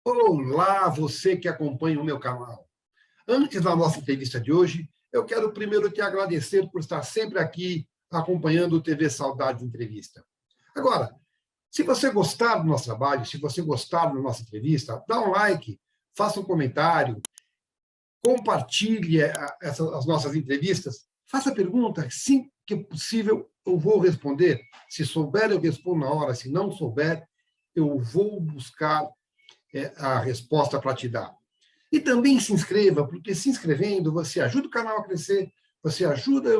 Olá, você que acompanha o meu canal. Antes da nossa entrevista de hoje, eu quero primeiro te agradecer por estar sempre aqui acompanhando o TV Saudade Entrevista. Agora, se você gostar do nosso trabalho, se você gostar da nossa entrevista, dá um like, faça um comentário, compartilhe as nossas entrevistas, faça perguntas, sim que é possível, eu vou responder. Se souber, eu respondo na hora, se não souber, eu vou buscar a resposta para te dar. E também se inscreva, porque se inscrevendo, você ajuda o canal a crescer, você ajuda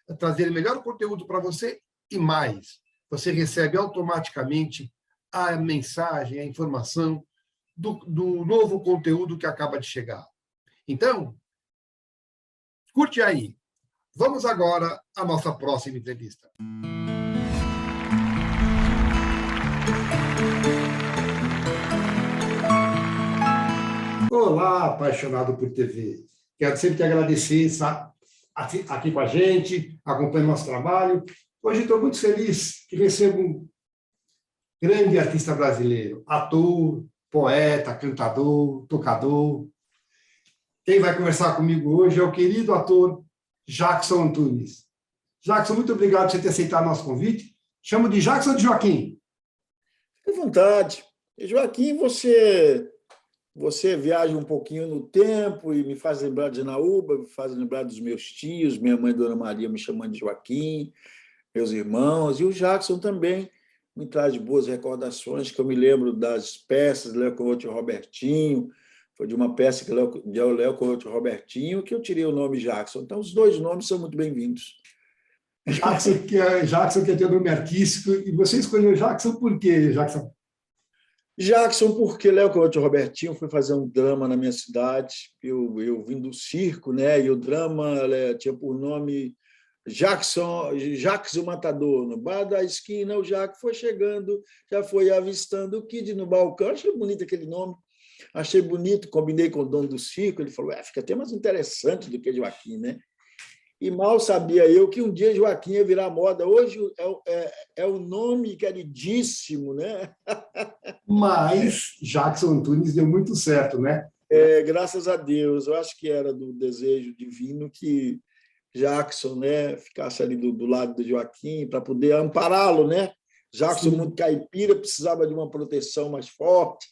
a trazer melhor conteúdo para você e mais. Você recebe automaticamente a mensagem, a informação do novo conteúdo que acaba de chegar. Então, curte aí. Vamos agora à nossa próxima entrevista. Olá, apaixonado por TV. Quero sempre te agradecer estar aqui com a gente, acompanhando nosso trabalho. Hoje estou muito feliz que recebo um grande artista brasileiro, ator, poeta, cantador, tocador. Quem vai conversar comigo hoje é o querido ator Jackson Antunes. Jackson, muito obrigado por você ter aceitado nosso convite. Chamo de Jackson ou de Joaquim? Fique à vontade. Joaquim, você viaja um pouquinho no tempo e me faz lembrar de Naúba, me faz lembrar dos meus tios, minha mãe, Dona Maria, me chamando de Joaquim, meus irmãos, e o Jackson também me traz boas recordações, que eu me lembro das peças Léo Couto e Robertinho, foi de uma peça que Léo Couto e Robertinho que eu tirei o nome Jackson. Então, os dois nomes são muito bem-vindos. Jackson, que é teu nome artístico, e você escolheu Jackson por quê, Jackson? Jackson, porque Léo Couto e Robertinho foi fazer um drama na minha cidade. Eu vim do circo, né? E o drama tinha por nome Jacques o Matador. No bar da esquina, o Jacques foi chegando, já foi avistando o Kid no balcão. Achei bonito aquele nome. Achei bonito, combinei com o dono do circo. Ele falou: fica até mais interessante do que Joaquim, né? E mal sabia eu que um dia Joaquim ia virar moda. Hoje é o nome queridíssimo, né? Mas Jackson Antunes deu muito certo, né? Graças a Deus. Eu acho que era do desejo divino que Jackson, né, ficasse ali do lado de Joaquim para poder ampará-lo, né? Jackson, muito caipira, precisava de uma proteção mais forte.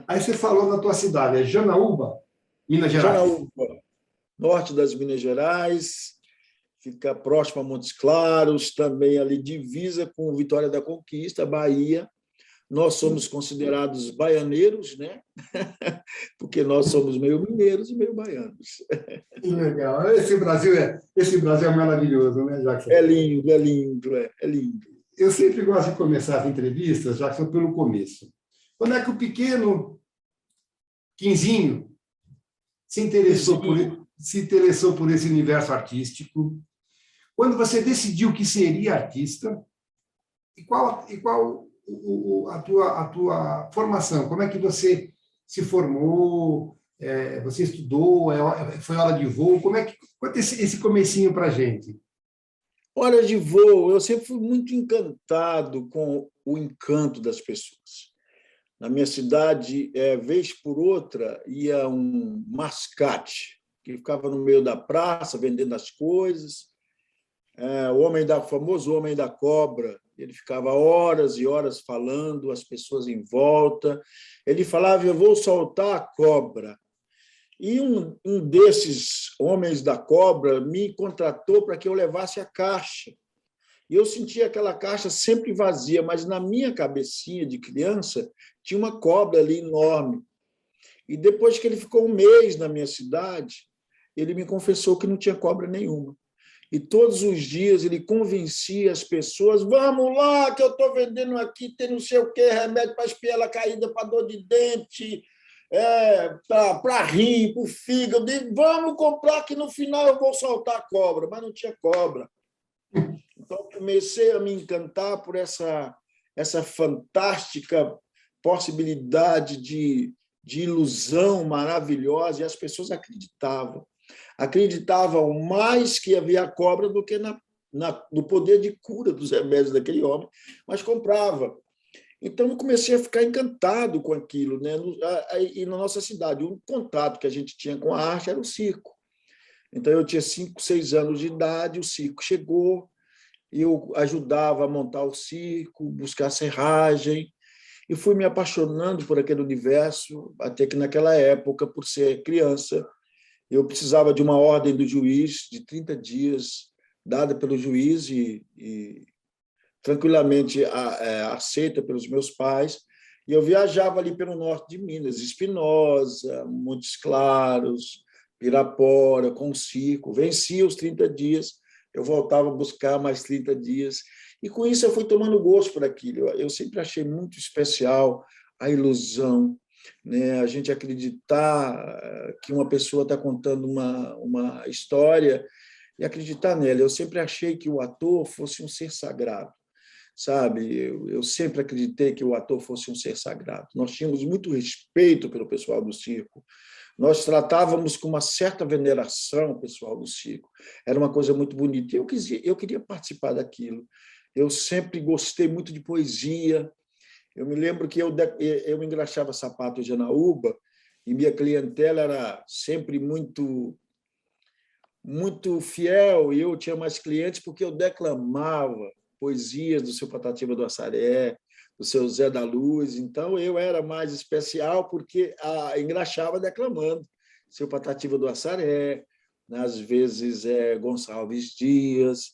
Aí você falou na tua cidade, é Janaúba, Minas Gerais. Janaúba, norte das Minas Gerais, fica próximo a Montes Claros, também ali divisa com Vitória da Conquista, Bahia. Nós somos considerados baianeiros, né? Porque nós somos meio mineiros e meio baianos. Que legal. Esse Brasil é maravilhoso, né, Jackson? É lindo, é lindo, é lindo. Eu sempre gosto de começar as entrevistas, Jackson, pelo começo. Quando é que o pequeno Quinzinho se interessou por esse universo artístico? Quando você decidiu que seria artista? E qual a tua formação? Como é que você se formou? Você estudou? Foi hora de voo? Conta esse comecinho para a gente. Hora de voo, eu sempre fui muito encantado com o encanto das pessoas. Na minha cidade, vez por outra, ia um mascate, que ficava no meio da praça, vendendo as coisas. O famoso Homem da Cobra, ele ficava horas e horas falando, as pessoas em volta. Ele falava: eu vou soltar a cobra. E um desses homens da cobra me contratou para que eu levasse a caixa. E eu sentia aquela caixa sempre vazia, mas na minha cabecinha de criança tinha uma cobra ali enorme. E depois que ele ficou um mês na minha cidade, ele me confessou que não tinha cobra nenhuma. E todos os dias ele convencia as pessoas: vamos lá, que eu estou vendendo aqui, tem não sei o quê, remédio para espinhela caída, para dor de dente, para rim, para o fígado. Vamos comprar que no final eu vou soltar a cobra. Mas não tinha cobra. Então, comecei a me encantar por essa fantástica possibilidade de ilusão maravilhosa, e as pessoas acreditavam mais que havia cobra do que no poder de cura dos remédios daquele homem, mas comprava. Então, eu comecei a ficar encantado com aquilo, né? E na nossa cidade, o contato que a gente tinha com a arte era o circo. Então, eu tinha 5, 6 anos de idade, o circo chegou, eu ajudava a montar o circo, buscar serragem, e fui me apaixonando por aquele universo, até que naquela época, por ser criança, eu precisava de uma ordem do juiz de 30 dias, dada pelo juiz e tranquilamente aceita pelos meus pais. E eu viajava ali pelo norte de Minas, Espinosa, Montes Claros, Pirapora, com o circo. Vencia os 30 dias, eu voltava a buscar mais 30 dias. E com isso eu fui tomando gosto por aquilo. Eu sempre achei muito especial a ilusão, né? A gente acreditar que uma pessoa está contando uma história e acreditar nela. Eu sempre achei que o ator fosse um ser sagrado, sabe? Eu sempre acreditei que o ator fosse um ser sagrado. Nós tínhamos muito respeito pelo pessoal do circo. Nós tratávamos com uma certa veneração o pessoal do circo. Era uma coisa muito bonita. Eu queria participar daquilo. Eu sempre gostei muito de poesia. Eu me lembro que eu engraxava sapato de Janaúba e minha clientela era sempre muito fiel, e eu tinha mais clientes porque eu declamava poesias do seu Patativa do Assaré, do seu Zé da Luz. Então, eu era mais especial porque engraxava declamando seu Patativa do Assaré, às vezes Gonçalves Dias,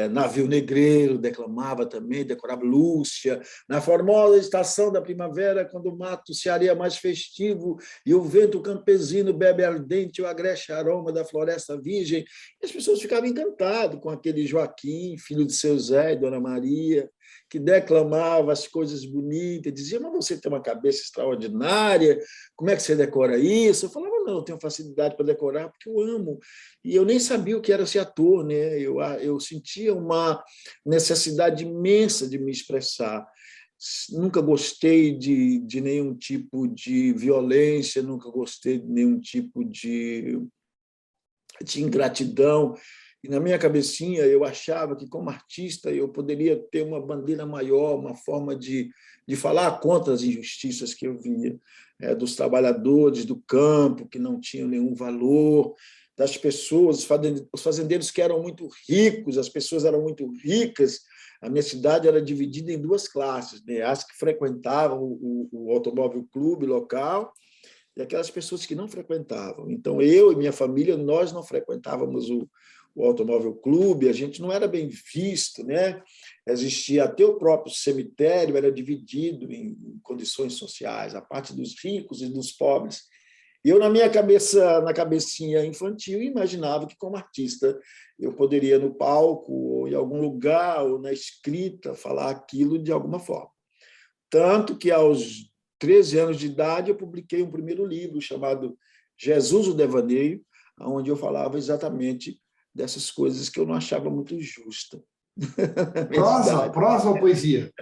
Navio Negreiro, declamava também, decorava Lúcia. Na formosa estação da primavera, quando o mato se areia mais festivo e o vento campesino bebe ardente o agreste aroma da floresta virgem, e as pessoas ficavam encantadas com aquele Joaquim, filho de seu Zé e Dona Maria, que declamava as coisas bonitas, dizia: mas você tem uma cabeça extraordinária, como é que você decora isso? Eu falava: não, eu tenho facilidade para decorar porque eu amo. E eu nem sabia o que era ser ator, né? Eu sentia uma necessidade imensa de me expressar. Nunca gostei de nenhum tipo de violência, nunca gostei de nenhum tipo de ingratidão. E na minha cabecinha eu achava que, como artista, eu poderia ter uma bandeira maior, uma forma de falar contra as injustiças que eu via, dos trabalhadores do campo que não tinham nenhum valor, das pessoas, os fazendeiros que eram muito ricos, as pessoas eram muito ricas. A minha cidade era dividida em 2 classes, né? As que frequentavam o automóvel clube local e aquelas pessoas que não frequentavam. Então, eu e minha família, nós não frequentávamos o automóvel clube, a gente não era bem visto, né? Existia até o próprio cemitério, era dividido em condições sociais, a parte dos ricos e dos pobres. E eu, na minha cabeça, na cabecinha infantil, imaginava que, como artista, eu poderia, no palco, ou em algum lugar, ou na escrita, falar aquilo de alguma forma. Tanto que, aos 13 anos de idade, eu publiquei um primeiro livro chamado Jesus, o Devaneio, onde eu falava exatamente dessas coisas que eu não achava muito justa. Prosa ou poesia?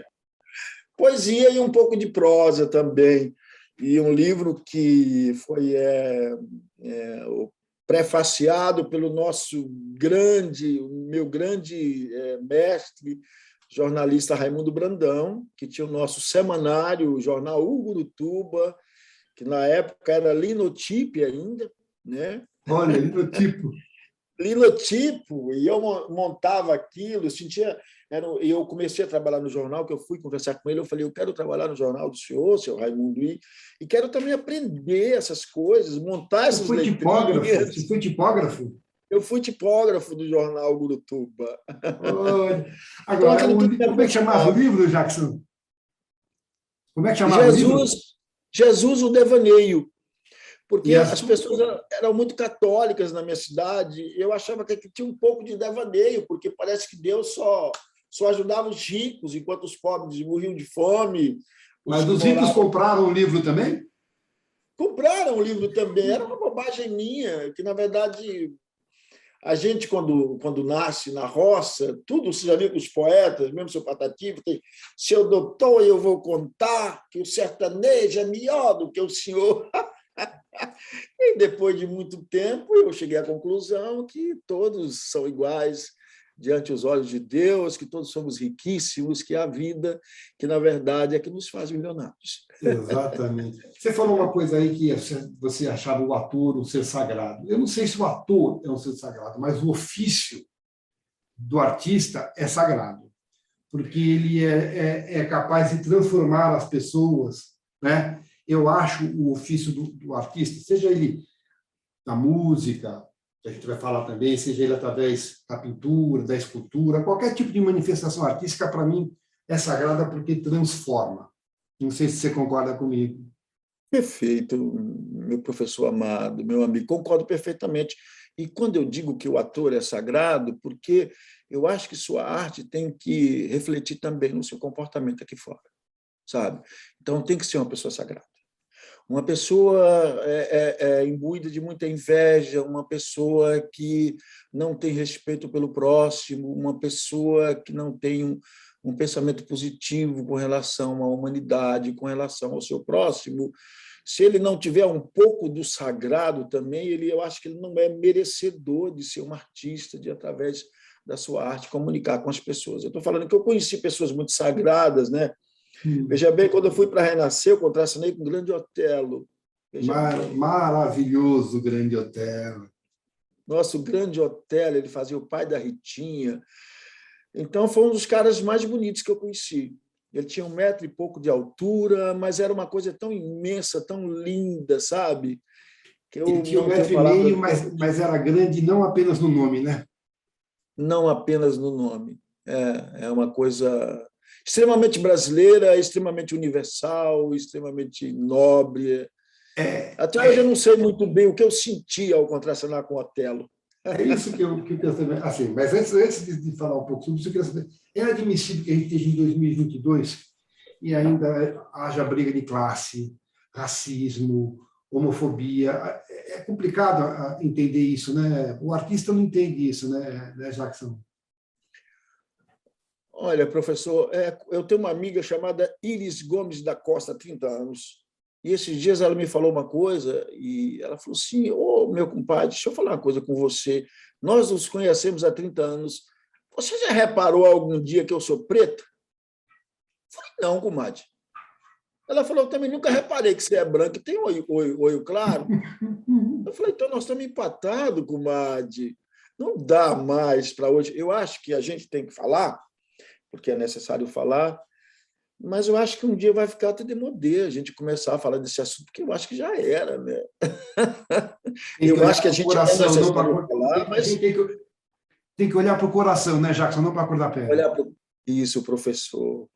Poesia e um pouco de prosa também. E um livro que foi prefaciado pelo meu grande mestre, jornalista Raimundo Brandão, que tinha o nosso semanário, o jornal Urutuba, que na época era linotipe ainda, né? Olha, linotipo. Linotipo, e eu montava aquilo, e eu comecei a trabalhar no jornal, que eu fui conversar com ele, eu falei: eu quero trabalhar no jornal do senhor, seu Raimundo, e quero também aprender essas coisas, montar essas letrinhas. Você foi tipógrafo? Eu fui tipógrafo do jornal Gurutuba. Então, Agora, aquilo tudo me como é que chamava o apaixonava. livro, Jackson? Como é que chamava o livro? Jesus, o Devaneio. E Porque as pessoas eram muito católicas na minha cidade. Eu achava que tinha um pouco de devaneio, porque parece que Deus só ajudava os ricos, enquanto os pobres morriam de fome. Mas os ricos compraram o livro também? Compraram o livro também. Era uma bobagem minha, que, na verdade, a gente, quando nasce na roça, tudo, você já viu que os poetas, mesmo seu Patativa, tem: seu doutor, eu vou contar que o sertanejo é melhor do que o senhor. E depois de muito tempo, eu cheguei à conclusão que todos são iguais diante dos olhos de Deus, que todos somos riquíssimos, que é a vida, que, na verdade, é que nos faz milionários. Exatamente. Você falou uma coisa aí que você achava o ator um ser sagrado. Eu não sei se o ator é um ser sagrado, mas o ofício do artista é sagrado, porque ele é capaz de transformar as pessoas, né? Eu acho o ofício do artista, seja ele da música, que a gente vai falar também, seja ele através da pintura, da escultura, qualquer tipo de manifestação artística, para mim, é sagrada porque transforma. Não sei se você concorda comigo. Perfeito, meu professor amado, meu amigo, concordo perfeitamente. E quando eu digo que o ator é sagrado, porque eu acho que sua arte tem que refletir também no seu comportamento aqui fora, sabe? Então, tem que ser uma pessoa sagrada. Uma pessoa imbuída de muita inveja, uma pessoa que não tem respeito pelo próximo, uma pessoa que não tem um pensamento positivo com relação à humanidade, com relação ao seu próximo. Se ele não tiver um pouco do sagrado também, eu acho que ele não é merecedor de ser um artista, de, através da sua arte, comunicar com as pessoas. Eu estou falando que eu conheci pessoas muito sagradas, né? Veja bem, quando eu fui para Renascer, eu contracenei com o Grande Otelo. Maravilhoso, Grande Otelo. Nossa, o Grande Otelo, ele fazia o pai da Ritinha. Então, foi um dos caras mais bonitos que eu conheci. Ele tinha 1 metro e pouco de altura, mas era uma coisa tão imensa, tão linda, sabe? Que ele tinha 1,5 metros, mas era grande não apenas no nome, né? Não apenas no nome. É uma coisa extremamente brasileira, extremamente universal, extremamente nobre. Até hoje eu não sei muito bem o que eu senti ao contracenar com Otelo. É isso que eu quero saber. Assim, mas antes de falar um pouco sobre isso, eu queria saber, é admissível que a gente esteja em 2022 e ainda haja briga de classe, racismo, homofobia? É complicado entender isso, né? O artista não entende isso, né, Jackson? Olha, professor, eu tenho uma amiga chamada Iris Gomes da Costa, há 30 anos, e esses dias ela me falou uma coisa, e ela falou assim, meu compadre, deixa eu falar uma coisa com você, nós nos conhecemos há 30 anos, você já reparou algum dia que eu sou preta? Eu falei, não, comadre. Ela falou, eu também nunca reparei que você é branco, tem olho claro. Eu falei, então nós estamos empatados, comadre, não dá mais para hoje. Eu acho que a gente tem que falar, porque é necessário falar, mas eu acho que um dia vai ficar até demodê a gente começar a falar desse assunto, porque eu acho que já era, né? Eu acho que a gente coração, não para falar, mas tem que olhar para o coração, né, Jackson, não para a cor da pele. Olhar para isso, professor.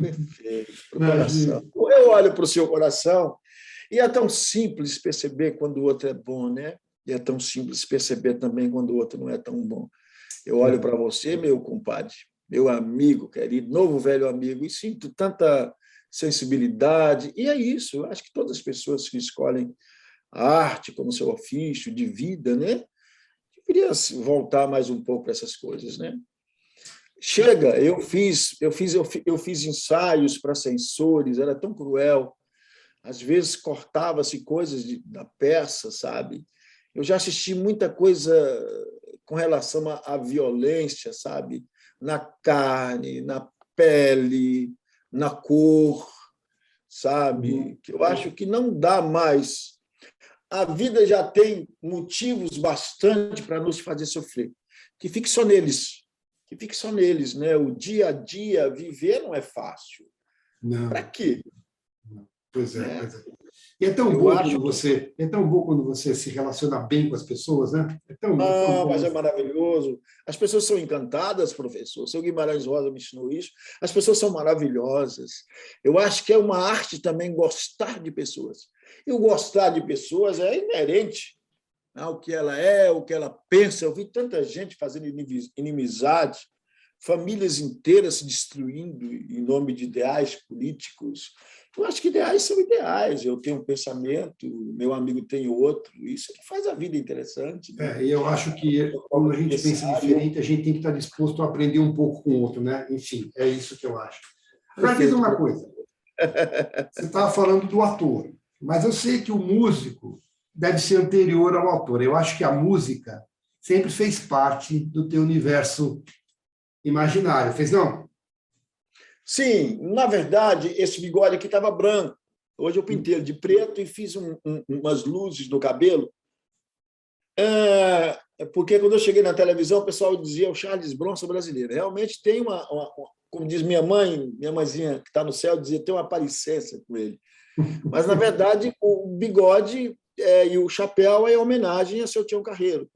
Perfeito, para o coração. Eu olho para o seu coração e é tão simples perceber quando o outro é bom, né? E é tão simples perceber também quando o outro não é tão bom. Eu olho para você, meu compadre, meu amigo querido, novo velho amigo, e sinto tanta sensibilidade. E é isso, eu acho que todas as pessoas que escolhem a arte como seu ofício de vida, né, deveriam voltar mais um pouco para essas coisas, né? Chega, eu fiz ensaios para censores, era tão cruel. Às vezes cortava-se coisas da peça, sabe? Eu já assisti muita coisa com relação à violência, sabe? Na carne, na pele, na cor, sabe? Que eu acho que não dá mais. A vida já tem motivos bastante para nos fazer sofrer. Que fique só neles. Que fique só neles, né? O dia a dia, viver não é fácil. Para quê? Pois é, pois é. E é tão bom quando você se relaciona bem com as pessoas, né? É tão bom. Mas é maravilhoso. As pessoas são encantadas, professor. O seu Guimarães Rosa me ensinou isso. As pessoas são maravilhosas. Eu acho que é uma arte também gostar de pessoas. E o gostar de pessoas é inerente ao que ela é, o que ela pensa. Eu vi tanta gente fazendo inimizade, famílias inteiras se destruindo em nome de ideais políticos. Eu acho que ideais são ideais. Eu tenho um pensamento, meu amigo tem outro. Isso que faz a vida interessante. Né? E eu acho que quando a gente pensa diferente, a gente tem que estar disposto a aprender um pouco com o outro, né? Enfim, é isso que eu acho. Agora, diz uma coisa. Você estava falando do ator, mas eu sei que o músico deve ser anterior ao autor. Eu acho que a música sempre fez parte do teu universo imaginário, fez não? Sim, na verdade, esse bigode aqui estava branco. Hoje eu pintei ele de preto e fiz umas luzes no cabelo. Porque quando eu cheguei na televisão, o pessoal dizia o Charles Bronson brasileiro. Realmente tem como diz minha mãe, minha mãezinha que está no céu, dizia, tem uma parecência com ele. Mas, na verdade, o bigode e o chapéu é homenagem a seu Tião Carreiro.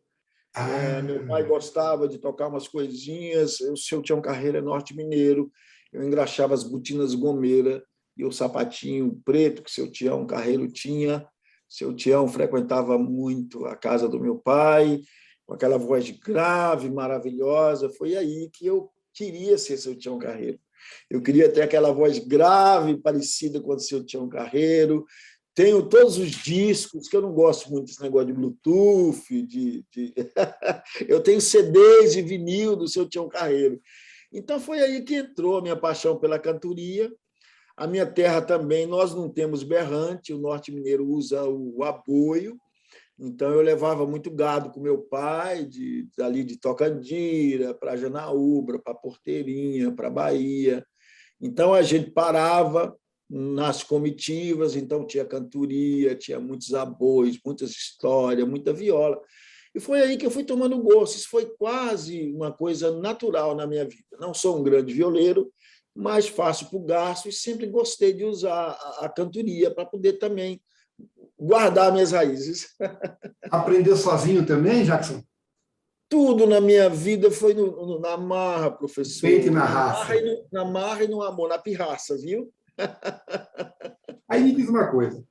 Meu pai gostava de tocar umas coisinhas, o seu Tião Carreiro é norte mineiro, eu engraxava as botinas gomeira e o sapatinho preto que seu Tião Carreiro tinha. Seu Tião frequentava muito a casa do meu pai, com aquela voz grave, maravilhosa. Foi aí que eu queria ser seu Tião Carreiro. Eu queria ter aquela voz grave, parecida com a do seu Tião Carreiro. Tenho todos os discos, que eu não gosto muito desse negócio de Bluetooth. Eu tenho CDs de vinil do seu Tião Carreiro. Então, foi aí que entrou a minha paixão pela cantoria. A minha terra também, nós não temos berrante, o norte mineiro usa o aboio, então eu levava muito gado com meu pai, dali de Tocandira, para Janaúba, para Porteirinha, para Bahia. Então a gente parava nas comitivas, então tinha cantoria, tinha muitos aboios, muitas histórias, muita viola. E foi aí que eu fui tomando gosto. Isso foi quase uma coisa natural na minha vida. Não sou um grande violeiro, mas faço para o gasto e sempre gostei de usar a cantoria para poder também guardar minhas raízes. Aprendeu sozinho também, Jackson? Tudo na minha vida foi na marra, professor. Peito e na raça. Na marra e no amor, na pirraça, viu? Aí me diz uma coisa,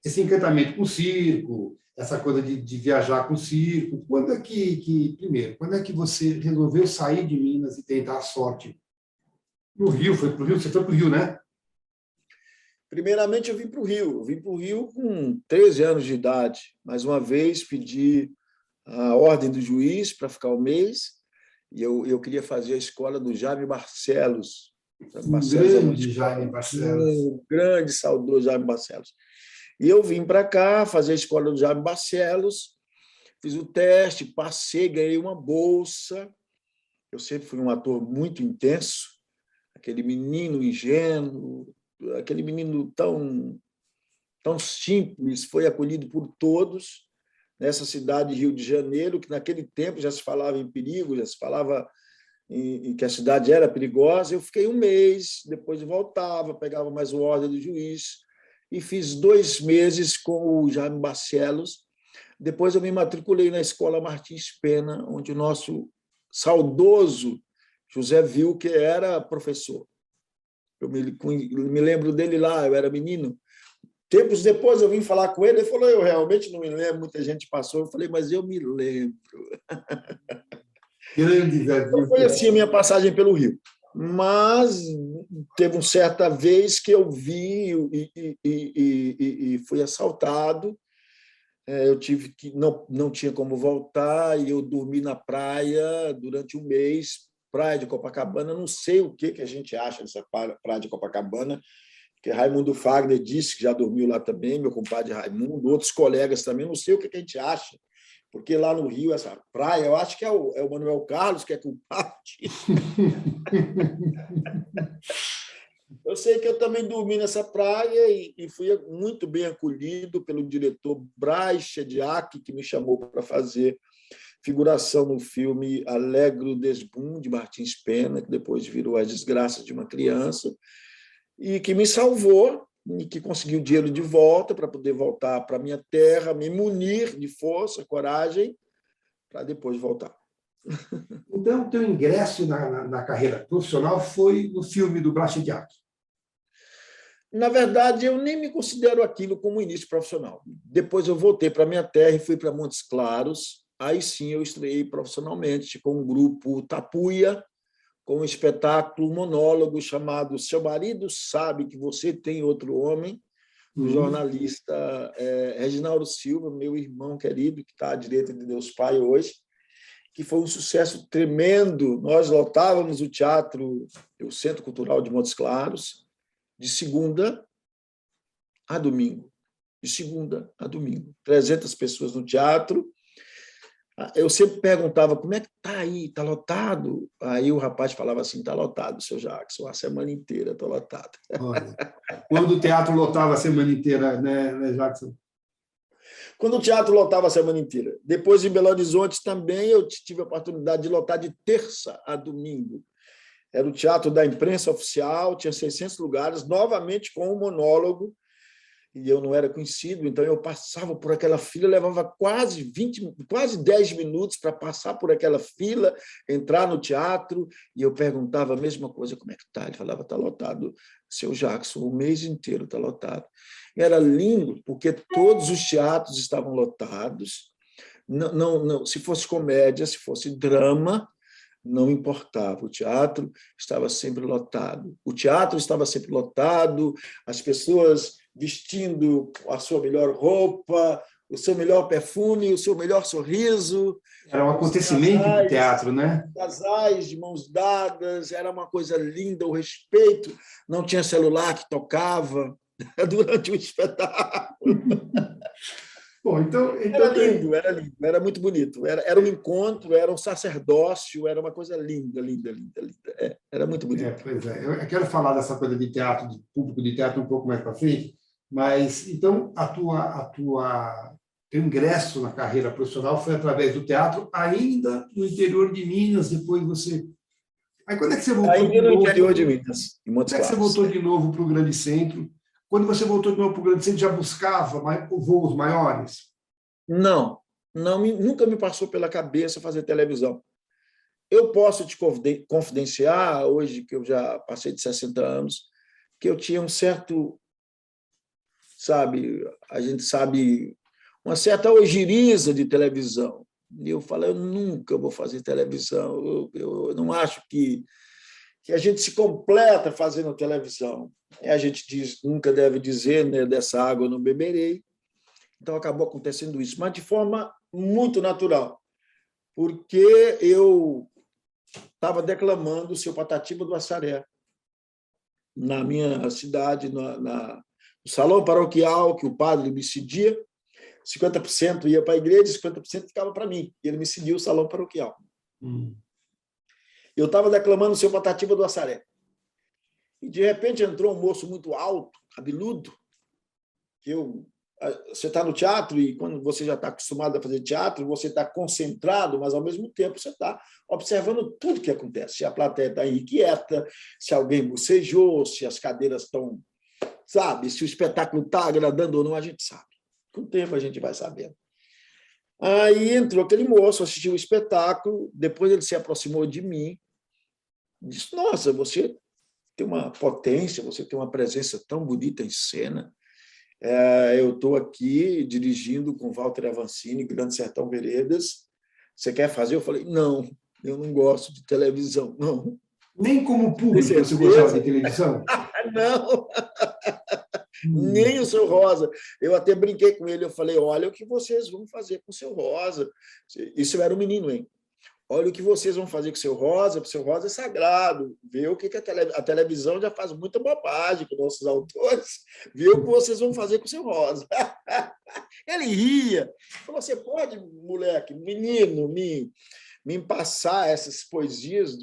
esse encantamento com o circo, essa coisa de viajar com o circo, primeiro, quando é que você resolveu sair de Minas e tentar a sorte? No Rio, foi para o Rio? Você foi para o Rio, né? Primeiramente, eu vim para o Rio. Eu vim para o Rio com 13 anos de idade. Mais uma vez, pedi a ordem do juiz para ficar um mês, e eu queria fazer a escola do Jaime Barcelos. Grande Jaime Barcelos. Um grande, saudoso Jaime Barcelos. E eu vim para cá fazer a escola do Jaime Barcelos, fiz o teste, passei, ganhei uma bolsa. Eu sempre fui um ator muito intenso, aquele menino ingênuo, aquele menino tão simples, foi acolhido por todos nessa cidade de Rio de Janeiro, que naquele tempo já se falava em perigo, já se falava em que a cidade era perigosa. Eu fiquei um mês, depois voltava, pegava mais uma ordem do juiz e fiz 2 meses com o Jaime Barcelos. Depois eu me matriculei na Escola Martins Pena, onde o nosso saudoso José Vilke era professor. Eu me lembro dele lá, eu era menino. Tempos depois eu vim falar com ele, ele falou, eu realmente não me lembro, muita gente passou. Eu falei, mas eu me lembro. Então, foi assim a minha passagem pelo Rio. Mas teve uma certa vez que eu vi e fui assaltado. Eu tive que não tinha como voltar e eu dormi na praia durante um mês, praia de Copacabana. Não sei o que a gente acha dessa praia de Copacabana, porque Raimundo Fagner disse que já dormiu lá também, meu compadre Raimundo, outros colegas também. Não sei o que a gente acha, porque lá no Rio, essa praia, eu acho que é o Manuel Carlos que é culpado disso. Eu sei que eu também dormi nessa praia e fui muito bem acolhido pelo diretor Braz Chediak, que me chamou para fazer figuração no filme Alegro Desbum, de Martins Pena, que depois virou As Desgraças de uma Criança, e que me salvou e que conseguiu o dinheiro de volta para poder voltar para a minha terra, me munir de força, coragem, para depois voltar. Então, o teu ingresso na carreira profissional foi no filme do Braz Chediak. Na verdade, eu nem me considero aquilo como início profissional. Depois eu voltei para a minha terra e fui para Montes Claros. Aí sim eu estreiei profissionalmente com o grupo Tapuia, com um espetáculo monólogo chamado Seu Marido Sabe que Você Tem Outro Homem, do jornalista Reginaldo Silva, meu irmão querido, que está à direita de Deus Pai hoje, que foi um sucesso tremendo. Nós lotávamos o teatro, o Centro Cultural de Montes Claros, de segunda a domingo. De segunda a domingo. 300 pessoas no teatro. Eu sempre perguntava, como é que está aí? Está lotado? Aí o rapaz falava assim, está lotado, seu Jackson, a semana inteira está lotado. Olha, quando o teatro lotava a semana inteira, né, Jackson? Quando o teatro lotava a semana inteira. Depois, em Belo Horizonte, também eu tive a oportunidade de lotar de terça a domingo. Era o Teatro da Imprensa Oficial, tinha 600 lugares, novamente com um monólogo, e eu não era conhecido, então eu passava por aquela fila, levava quase 10 minutos para passar por aquela fila, entrar no teatro, e eu perguntava a mesma coisa, como é que está? Ele falava, está lotado, seu Jackson, o mês inteiro está lotado. E era lindo, porque todos os teatros estavam lotados, não, se fosse comédia, se fosse drama, não importava, o teatro estava sempre lotado. O teatro estava sempre lotado, as pessoas vestindo a sua melhor roupa, o seu melhor perfume, o seu melhor sorriso. Era um acontecimento do teatro, né? Casais de mãos dadas, era uma coisa linda, o respeito. Não tinha celular que tocava durante o espetáculo. Bom, então Era lindo, era muito bonito. Era um encontro, era um sacerdócio, era uma coisa linda, linda, linda, linda. Era muito bonito. Pois é. Eu quero falar dessa coisa de teatro, de público de teatro um pouco mais para frente, mas então teu ingresso na carreira profissional foi através do teatro, ainda no interior de Minas, depois você... Aí quando é que você voltou Ainda de no novo? interior de Minas, em Montes Quando é que você Claros. voltou de novo para o Grande Centro? Quando você voltou de novo para o Grande Centro, já buscava voos maiores? Não, nunca me passou pela cabeça fazer televisão. Eu posso te confidenciar, hoje que eu já passei de 60 anos, que eu tinha um certo, sabe, a gente sabe, uma certa ojeriza de televisão. E eu falei, eu nunca vou fazer televisão, eu não acho que a gente se completa fazendo televisão. A gente diz, nunca deve dizer, né, dessa água eu não beberei. Então, acabou acontecendo isso, mas de forma muito natural, porque eu estava declamando o Seu Patativa do Assaré na minha cidade, no salão paroquial, que o padre me cedia, 50% ia para a igreja, 50% ficava para mim, e ele me cedia o salão paroquial. Eu estava declamando o Seu Patativa do Assaré, e de repente entrou um moço muito alto, cabeludo, que você está no teatro e quando você já está acostumado a fazer teatro, você está concentrado, mas ao mesmo tempo você está observando tudo que acontece. Se a plateia está inquieta, se alguém bocejou, se as cadeiras estão, sabe, se o espetáculo está agradando ou não, a gente sabe. Com o tempo a gente vai sabendo. Aí entrou aquele moço, assistiu o espetáculo, depois ele se aproximou de mim, disse, nossa, você tem uma potência, você tem uma presença tão bonita em cena. Eu estou aqui dirigindo com Walter Avancini, Grande Sertão Veredas. Você quer fazer? Eu falei, não, eu não gosto de televisão, não. Nem como público você gostava de televisão? Não, nem o seu Rosa. Eu até brinquei com ele, eu falei, olha o que vocês vão fazer com o seu Rosa. Isso eu era um menino, hein? Olha o que vocês vão fazer com o seu Rosa, porque o seu Rosa é sagrado. Vê o que a televisão já faz muita bobagem com nossos autores. Vê o que vocês vão fazer com o seu Rosa. Ele ria. Falou, você pode, moleque, menino, me passar essas poesias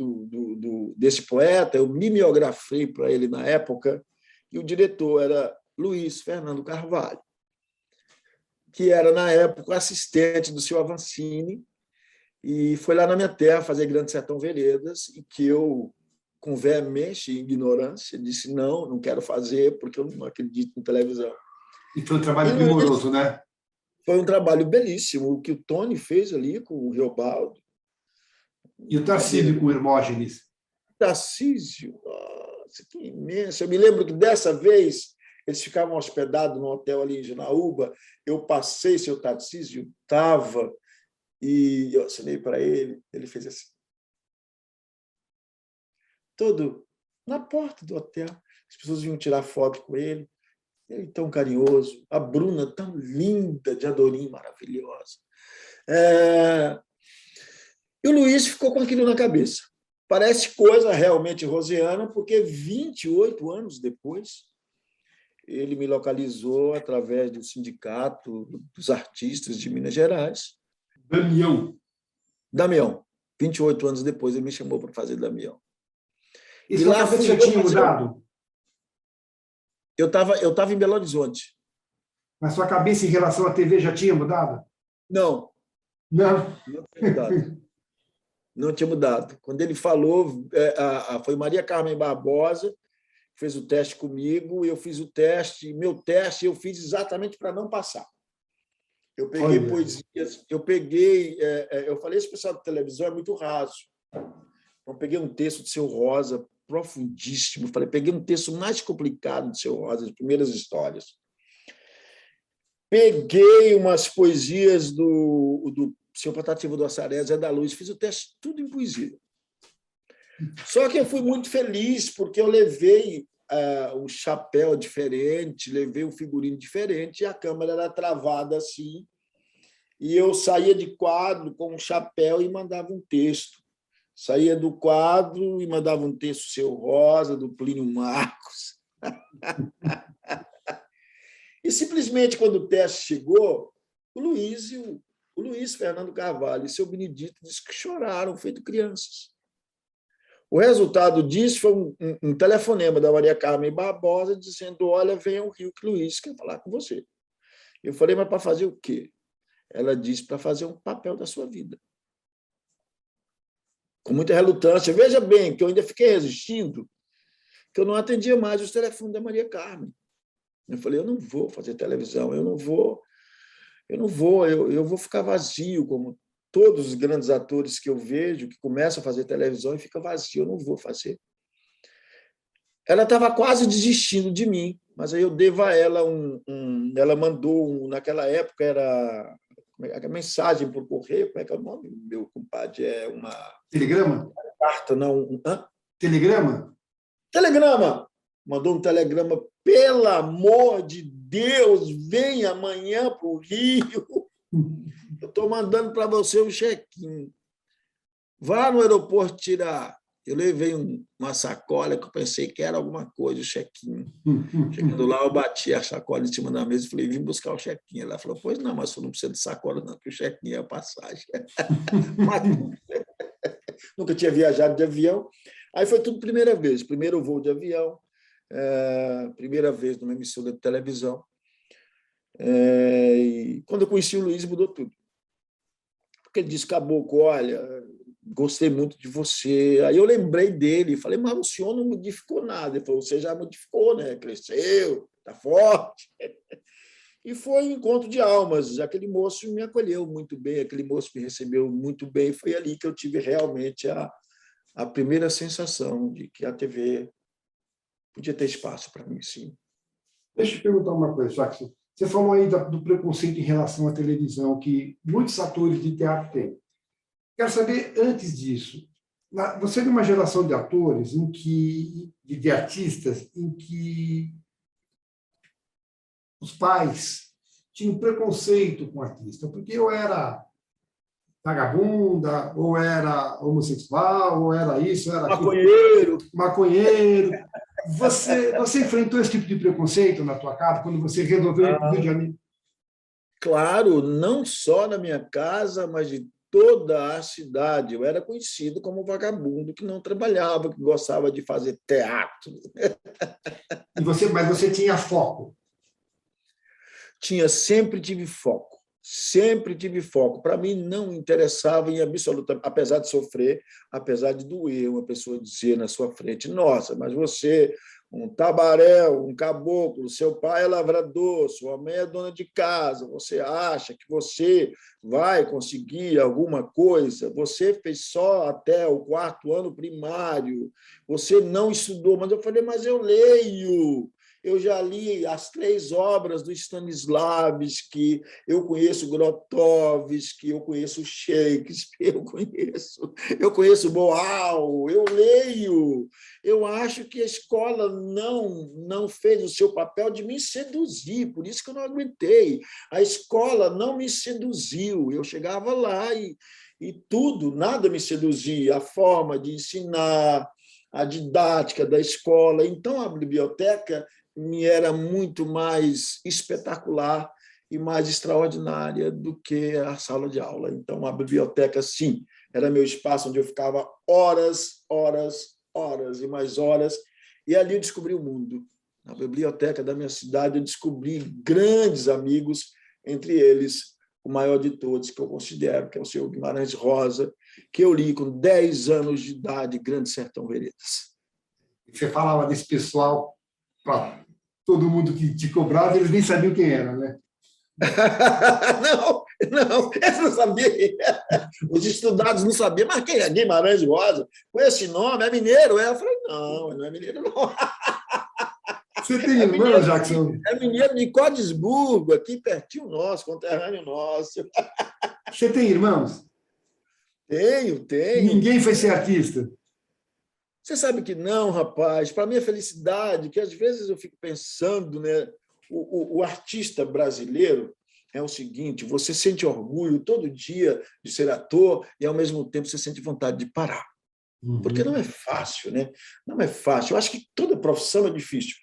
desse poeta? Eu mimeografei para ele na época, e o diretor era Luiz Fernando Carvalho, que era, na época, assistente do seu Avancini, e foi lá na minha terra fazer Grande Sertão Veredas, e que eu, com veemência e ignorância, disse, não quero fazer, porque eu não acredito em televisão. E foi um trabalho primoroso, né? Foi um trabalho belíssimo, o que o Tony fez ali com o Riobaldo. E o Tarcísio com o Hermógenes? Tarcísio, nossa, que imenso. Eu me lembro que dessa vez eles ficavam hospedados num hotel ali em Janaúba, eu passei, seu Tarcísio estava, e eu assinei para ele, ele fez assim. Todo na porta do hotel, as pessoas vinham tirar foto com ele, ele tão carinhoso, a Bruna tão linda, de Adorim, maravilhosa. E o Luiz ficou com aquilo na cabeça. Parece coisa realmente rosiana, porque 28 anos depois, ele me localizou através do Sindicato dos Artistas de Minas Gerais. Damião. Damião. 28 anos depois, ele me chamou para fazer Damião. E sua cabeça já tinha mudado? Eu tava em Belo Horizonte. Mas sua cabeça em relação à TV já tinha mudado? Não. Não. Não tinha mudado. Não tinha mudado. Quando ele falou, foi Maria Carmen Barbosa, fez o teste comigo, eu fiz o teste, meu teste eu fiz exatamente para não passar. Eu peguei poesias, eu falei, esse pessoal de televisão é muito raso. Então, peguei um texto de Seu Rosa, profundíssimo, peguei um texto mais complicado de Seu Rosa, as primeiras histórias. Peguei umas poesias do Seu Patativa do Assaré, Zé da Luz, fiz o teste tudo em poesia. Só que eu fui muito feliz, porque eu levei um chapéu diferente, levei um figurino diferente, e a câmera era travada assim, e eu saía de quadro com um chapéu e mandava um texto. Saía do quadro e mandava um texto do Seu Rosa, do Plínio Marcos. E, simplesmente, quando o teste chegou, o Luiz Fernando Carvalho e seu Benedito disse que choraram, feito crianças. O resultado disso foi um telefonema da Maria Carmen Barbosa dizendo: olha, venha ao Rio que o Luiz quer falar com você. Eu falei, mas para fazer o quê? Ela disse, para fazer um papel da sua vida. Com muita relutância. Veja bem, que eu ainda fiquei resistindo, que eu não atendia mais os telefones da Maria Carmen. Eu falei, eu não vou fazer televisão, eu vou ficar vazio, como todos os grandes atores que eu vejo, que começam a fazer televisão e fica vazio, eu não vou fazer. Ela estava quase desistindo de mim, mas aí eu devo a ela ela mandou, naquela época era a mensagem por correio, como é que é o nome, meu compadre? É uma... Telegrama? Carta, não. Telegrama? Telegrama! Mandou um telegrama, pelo amor de Deus, vem amanhã para o Rio. Eu estou mandando para você um check-in. Vá no aeroporto tirar. Eu levei uma sacola que eu pensei que era alguma coisa, o check-in. Chegando lá, eu bati a sacola em cima da mesa e falei, vim buscar o check-in. Ela falou, pois não, mas você não precisa de sacola, não, porque o check-in é a passagem. Mas, nunca tinha viajado de avião. Aí foi tudo primeira vez. Primeiro voo de avião, primeira vez numa emissora de televisão. E quando eu conheci o Luiz, mudou tudo. Porque ele disse, Caboclo, olha, gostei muito de você. Aí eu lembrei dele, falei, mas o senhor não modificou nada. Ele falou, você já modificou, né? Cresceu, está forte. E foi um encontro de almas. Aquele moço me acolheu muito bem, aquele moço me recebeu muito bem. Foi ali que eu tive realmente a primeira sensação de que a TV podia ter espaço para mim, sim. Deixa eu te perguntar uma coisa, Jackson. Você falou aí do preconceito em relação à televisão, que muitos atores de teatro têm. Quero saber, antes disso, você é de uma geração de atores, de artistas, em que os pais tinham preconceito com o artista, porque eu era vagabunda, ou era homossexual, ou era isso, ou era aquilo. Maconheiro. Você enfrentou esse tipo de preconceito na tua casa, quando você resolveu ir para o Rio de Janeiro? Claro, não só na minha casa, mas de toda a cidade. Eu era conhecido como vagabundo que não trabalhava, que gostava de fazer teatro. Mas você tinha foco? Sempre tive foco. Sempre tive foco. Para mim, não interessava em absoluta, apesar de sofrer, apesar de doer, uma pessoa dizer na sua frente, nossa, mas você, um tabaréu, um caboclo, seu pai é lavrador, sua mãe é dona de casa, você acha que você vai conseguir alguma coisa? Você fez só até o 4º ano primário, você não estudou. Mas eu falei, mas eu leio. Eu já li as 3 obras do Stanislavski, eu conheço Grotowski, eu conheço Shakespeare, eu conheço Boal, eu leio. Eu acho que a escola não fez o seu papel de me seduzir, por isso que eu não aguentei. A escola não me seduziu. Eu chegava lá e tudo, nada me seduzia. A forma de ensinar, a didática da escola. Então, a biblioteca me era muito mais espetacular e mais extraordinária do que a sala de aula. Então, a biblioteca, sim, era meu espaço onde eu ficava horas, horas, horas e mais horas, e ali eu descobri o mundo. Na biblioteca da minha cidade, eu descobri grandes amigos, entre eles o maior de todos, que eu considero, que é o senhor Guimarães Rosa, que eu li com 10 anos de idade, Grande Sertão Veredas. Você falava desse pessoal para todo mundo que te cobrava, eles nem sabiam quem era, né? Não, não, eles não sabiam. Os estudados não sabiam, mas quem é Guimarães Rosa? Com esse nome, é mineiro? Eu falei, não, não é mineiro, não. Você tem irmão, Jackson? É mineiro de Codesburgo, aqui pertinho nosso, conterrâneo nosso. Você tem irmãos? Tenho. Ninguém foi ser artista? Você sabe que não, rapaz. Para minha felicidade, que às vezes eu fico pensando, né? O artista brasileiro é o seguinte: você sente orgulho todo dia de ser ator e, ao mesmo tempo, você sente vontade de parar. Porque não é fácil, né? Não é fácil. Eu acho que toda profissão é difícil.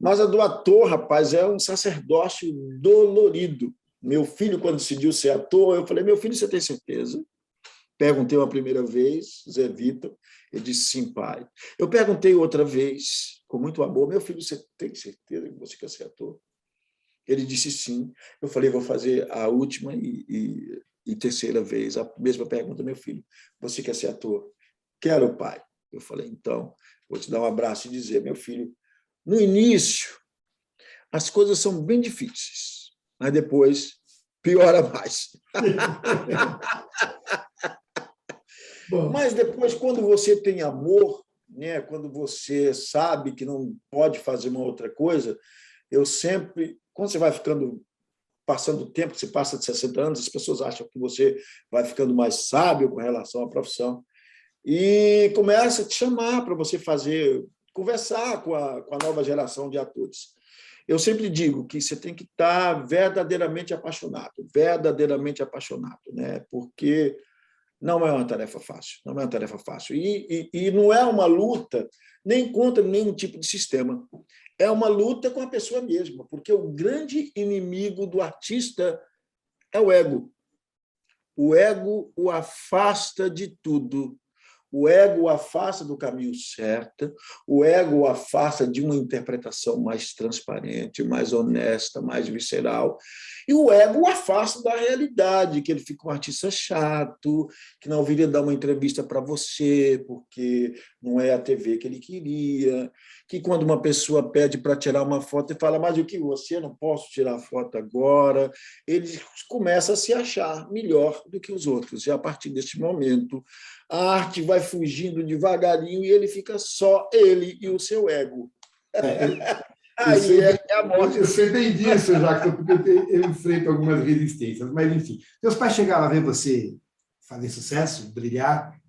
Mas a do ator, rapaz, é um sacerdócio dolorido. Meu filho, quando decidiu ser ator, eu falei, meu filho, você tem certeza? Perguntei uma primeira vez, Zé Vitor, ele disse, sim, pai. Eu perguntei outra vez, com muito amor, meu filho, você tem certeza que você quer ser ator? Ele disse sim. Eu falei, vou fazer a última e terceira vez, a mesma pergunta, meu filho, você quer ser ator? Quero, pai. Eu falei, então, vou te dar um abraço e dizer, meu filho, no início, as coisas são bem difíceis, mas depois piora mais. Mas depois, quando você tem amor, né, quando você sabe que não pode fazer uma outra coisa, eu sempre, quando você vai ficando, passando o tempo, você passa de 60 anos, as pessoas acham que você vai ficando mais sábio com relação à profissão e começa a te chamar para você fazer, conversar com a nova geração de atores. Eu sempre digo que você tem que estar verdadeiramente apaixonado, né? Porque não é uma tarefa fácil, não é uma tarefa fácil. E não é uma luta nem contra nenhum tipo de sistema. É uma luta com a pessoa mesma, porque o grande inimigo do artista é o ego. O ego o afasta de tudo. O ego o afasta do caminho certo, o ego o afasta de uma interpretação mais transparente, mais honesta, mais visceral, e o ego o afasta da realidade, que ele fica um artista chato, que não viria dar uma entrevista para você, porque não é a TV que ele queria, que quando uma pessoa pede para tirar uma foto e fala, mas o que você, não posso tirar a foto agora, ele começa a se achar melhor do que os outros, e a partir deste momento, a arte vai fugindo devagarinho e ele fica só ele e o seu ego. Aí é a morte. Eu sei bem disso, Jackson, porque eu enfrento algumas resistências. Mas, enfim, seus pais chegaram a ver você fazer sucesso, brilhar?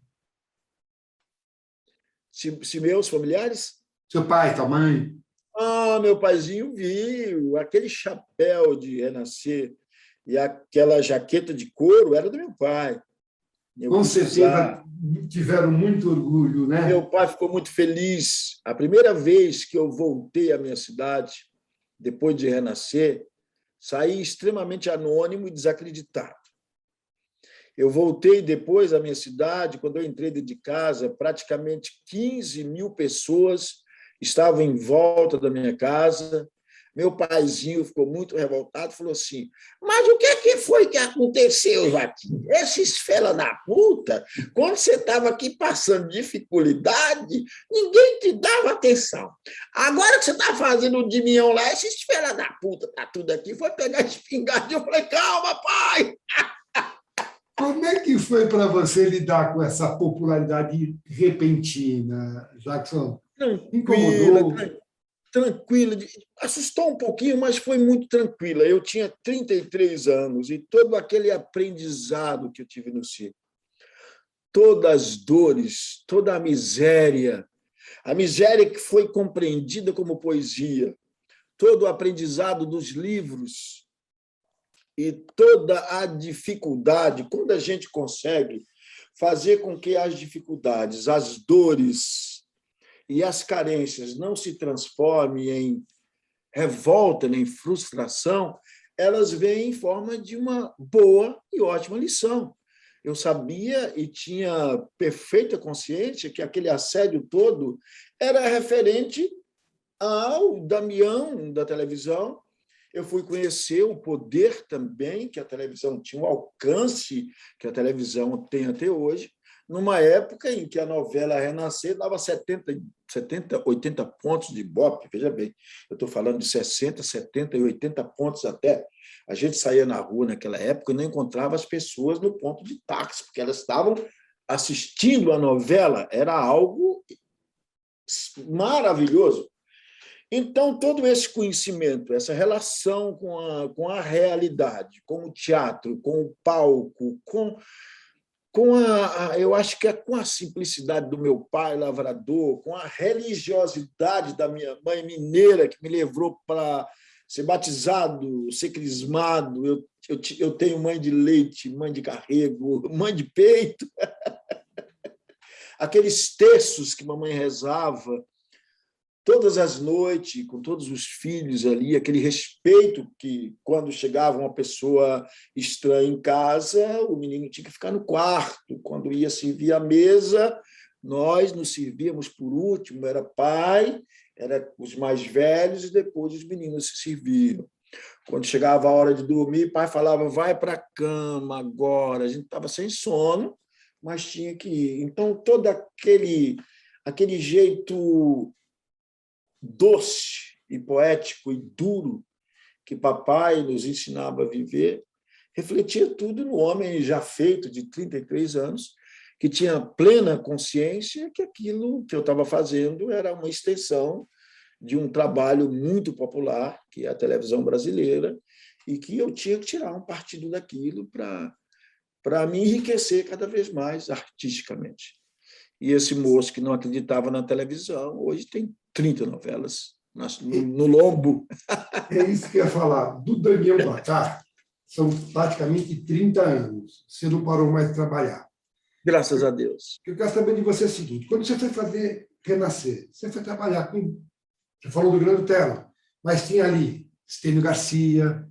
Se meus familiares? Seu pai, sua mãe? Meu paizinho viu. Aquele chapéu de renascer e aquela jaqueta de couro era do meu pai. Com certeza tiveram muito orgulho, né? Meu pai ficou muito feliz. A primeira vez que eu voltei à minha cidade, depois de renascer, saí extremamente anônimo e desacreditado. Eu voltei depois à minha cidade, quando eu entrei dentro de casa, praticamente 15 mil pessoas estavam em volta da minha casa. Meu paizinho ficou muito revoltado, falou assim, mas o que foi que aconteceu, Joaquim? Esses fela da puta, quando você estava aqui passando dificuldade, ninguém te dava atenção. Agora que você está fazendo o Dimião lá, esses fela da puta, tá tudo aqui, foi pegar espingarda. Eu falei, calma, pai! Como é que foi para você lidar com essa popularidade repentina, Jackson? Incomodou? Tranquila, assustou um pouquinho, mas foi muito tranquila. Eu tinha 33 anos e todo aquele aprendizado que eu tive no circo, todas as dores, toda a miséria que foi compreendida como poesia, todo o aprendizado dos livros e toda a dificuldade, quando a gente consegue fazer com que as dificuldades, as dores e as carências não se transformem em revolta, nem frustração, elas vêm em forma de uma boa e ótima lição. Eu sabia e tinha perfeita consciência que aquele assédio todo era referente ao Damião da televisão. Eu fui conhecer o poder também que a televisão tinha, o alcance que a televisão tem até hoje, numa época em que a novela Renascer dava 70, 80 pontos de Ibope. Veja bem, eu estou falando de 60, 70 e 80 pontos até. A gente saía na rua naquela época e não encontrava as pessoas no ponto de táxi, porque elas estavam assistindo a novela. Era algo maravilhoso. Então, todo esse conhecimento, essa relação com a realidade, com o teatro, com o palco, eu acho que é com a simplicidade do meu pai, lavrador, com a religiosidade da minha mãe mineira, que me levou para ser batizado, ser crismado. Eu tenho mãe de leite, mãe de carrego, mãe de peito. Aqueles terços que mamãe rezava todas as noites, com todos os filhos ali, aquele respeito que, quando chegava uma pessoa estranha em casa, o menino tinha que ficar no quarto. Quando ia servir a mesa, nós nos servíamos por último, era pai, era os mais velhos, e depois os meninos se serviam. Quando chegava a hora de dormir, o pai falava, vai para a cama agora. A gente estava sem sono, mas tinha que ir. Então, todo aquele jeito doce e poético e duro que papai nos ensinava a viver, refletia tudo no homem já feito, de 33 anos, que tinha plena consciência que aquilo que eu estava fazendo era uma extensão de um trabalho muito popular, que é a televisão brasileira, e que eu tinha que tirar um partido daquilo para me enriquecer cada vez mais artisticamente. E esse moço que não acreditava na televisão, hoje tem 30 novelas no lombo. É isso que eu ia falar. Do Damião para cá, são praticamente 30 anos. Você não parou mais de trabalhar. Graças a Deus. O que eu quero saber de você é o seguinte, quando você foi fazer Renascer, você foi trabalhar com... Você falou do Grande Tela, mas tinha ali Estênio Garcia,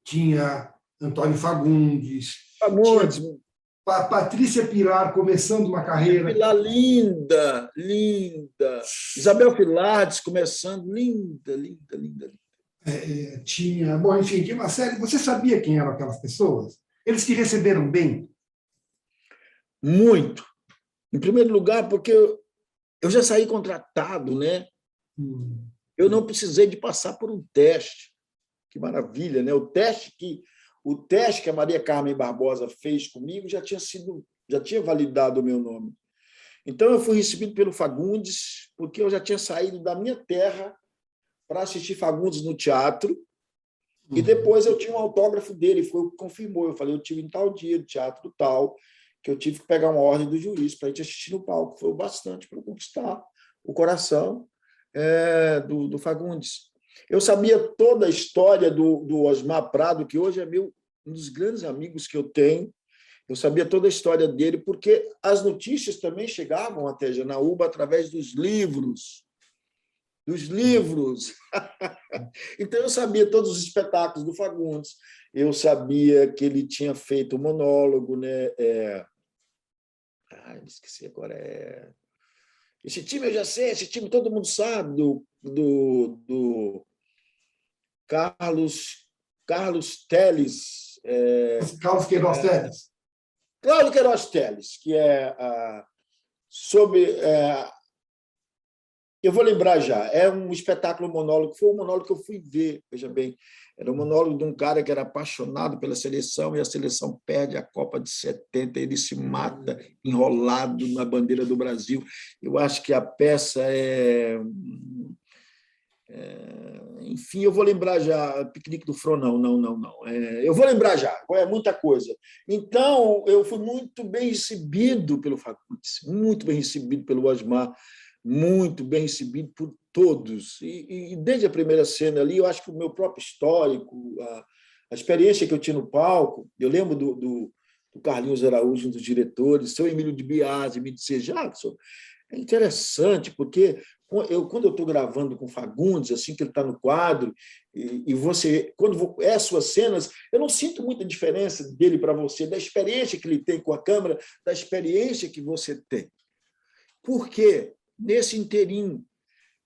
tinha Antônio Fagundes, tinha Patrícia Pilar começando uma carreira. Pilar linda, linda. Isabel Filardes começando, linda, linda, linda. Tinha, bom, enfim, tinha uma série. Você sabia quem eram aquelas pessoas? Eles te receberam bem? Muito. Em primeiro lugar, porque eu já saí contratado, né? Eu não precisei de passar por um teste. Que maravilha, né? O teste que a Maria Carmen Barbosa fez comigo já tinha validado o meu nome. Então, eu fui recebido pelo Fagundes, porque eu já tinha saído da minha terra para assistir Fagundes no teatro, e depois eu tinha um autógrafo dele, foi o que confirmou. Eu falei, eu tive em tal dia, do teatro tal, que eu tive que pegar uma ordem do juiz para a gente assistir no palco. Foi o bastante para conquistar o coração do Fagundes. Eu sabia toda a história do Osmar Prado, que hoje é um dos grandes amigos que eu tenho. Eu sabia toda a história dele, porque as notícias também chegavam até Janaúba através dos livros. Então, eu sabia todos os espetáculos do Fagundes. Eu sabia que ele tinha feito um monólogo, né? Esqueci agora. Esse time eu já sei, esse time todo mundo sabe, do Carlos Teles. Carlos Queiroz Teles. Cláudio Queiroz Teles, que é sobre... eu vou lembrar já, é um espetáculo monólogo, foi um monólogo que eu fui ver, veja bem, era um monólogo de um cara que era apaixonado pela seleção e a seleção perde a Copa de 70, ele se mata enrolado na bandeira do Brasil. Eu acho que a peça enfim, eu vou lembrar já, Piquenique do Front, não. Eu vou lembrar já, é muita coisa. Então, eu fui muito bem recebido pelo Fagundes, muito bem recebido pelo Osmar, muito bem recebido por todos. E desde a primeira cena ali, eu acho que o meu próprio histórico, a experiência que eu tinha no palco, eu lembro do Carlinhos Araújo, um dos diretores, seu Emílio de Biasi, me dizia, Jackson, É interessante, porque quando eu estou gravando com Fagundes, assim que ele está no quadro, e você, quando é as suas cenas, eu não sinto muita diferença dele para você, da experiência que ele tem com a câmera, da experiência que você tem. Porque nesse inteirinho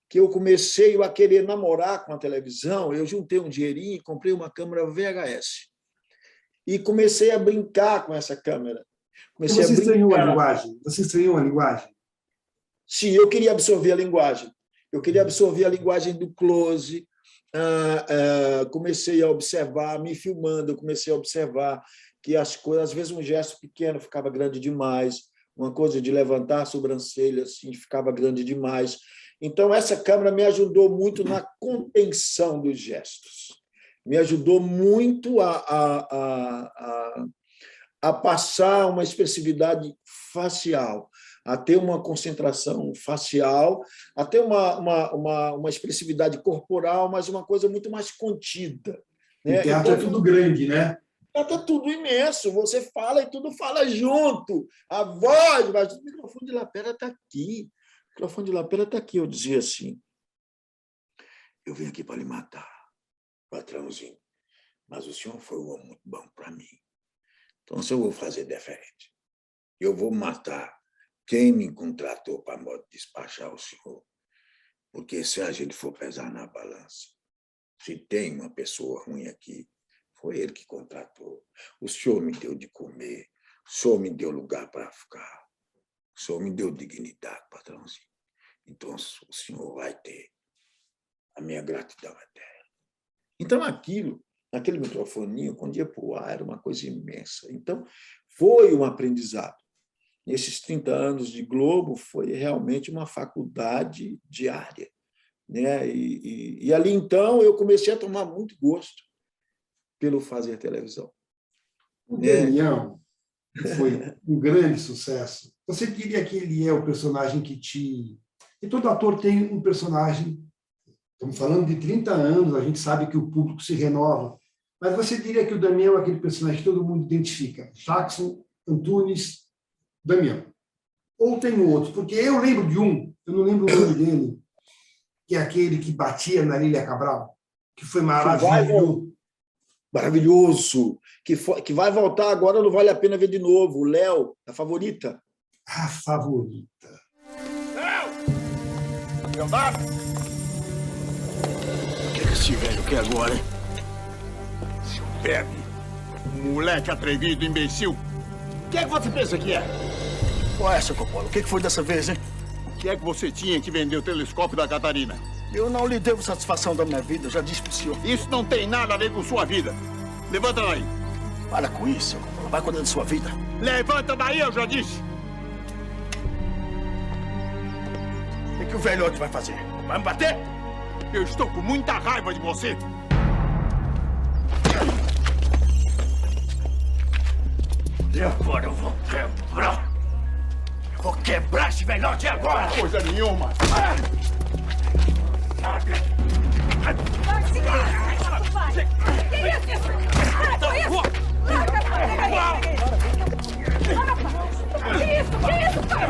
que eu comecei a querer namorar com a televisão, eu juntei um dinheirinho e comprei uma câmera VHS. E comecei a brincar com essa câmera. Você estranhou a linguagem? Você estranhou a linguagem? Sim, eu queria absorver a linguagem. Eu queria absorver a linguagem do close. Comecei a observar, me filmando, eu comecei a observar que as coisas, às vezes um gesto pequeno ficava grande demais, uma coisa de levantar a sobrancelha assim, ficava grande demais. Então, essa câmera me ajudou muito na contenção dos gestos. Me ajudou muito a passar uma expressividade facial, a ter uma concentração facial, a ter uma expressividade corporal, mas uma coisa muito mais contida. Né? O teatro então, é tudo grande, né? O teatro é tudo imenso, você fala e tudo fala junto. A voz, mas o microfone de lapela está aqui. O microfone de lapela está aqui. Eu dizia assim, eu vim aqui para lhe matar, patrãozinho, mas o senhor foi um homem muito bom para mim. Então, se eu vou fazer diferente, eu vou matar quem me contratou para despachar o senhor. Porque se a gente for pesar na balança, se tem uma pessoa ruim aqui, foi ele que contratou. O senhor me deu de comer, o senhor me deu lugar para ficar, o senhor me deu dignidade, patrãozinho. Então, o senhor vai ter a minha gratidão eterna. Então, aquele microfoninho, quando ia para o ar, era uma coisa imensa. Então, foi um aprendizado. Nesses 30 anos de Globo, foi realmente uma faculdade diária. Né? E ali, então, eu comecei a tomar muito gosto pelo fazer televisão. O Damião foi um grande sucesso. Você diria que ele é o personagem que te... E todo ator tem um personagem... Estamos falando de 30 anos, a gente sabe que o público se renova. Mas você diria que o Damião é aquele personagem que todo mundo identifica? Jackson, Antunes, Damião. Ou tem outros? Porque eu lembro de um, eu não lembro o nome dele, que é aquele que batia na Lília Cabral, que foi maravilhoso. Maravilhoso. Que vai voltar agora, não vale a pena ver de novo. O Léo, a Favorita. A Favorita. Léo! Leonardo! O que esse velho quer agora, hein? Seu bebe. Moleque atrevido, imbecil. O que é que você pensa que é? Qual é, seu Coppola? O que foi dessa vez, hein? O que é que você tinha que vender o telescópio da Catarina? Eu não lhe devo satisfação da minha vida, eu já disse pro senhor. Isso não tem nada a ver com sua vida. Levanta daí. Para com isso, seu Coppola. Vai cuidando de sua vida. Levanta daí, eu já disse. O que o velhote vai fazer? Vai me bater? Eu estou com muita raiva de você. E agora eu vou quebrar. Vou quebrar esse velhote agora! Coisa nenhuma! Que isso? Para com isso! Que isso, pai?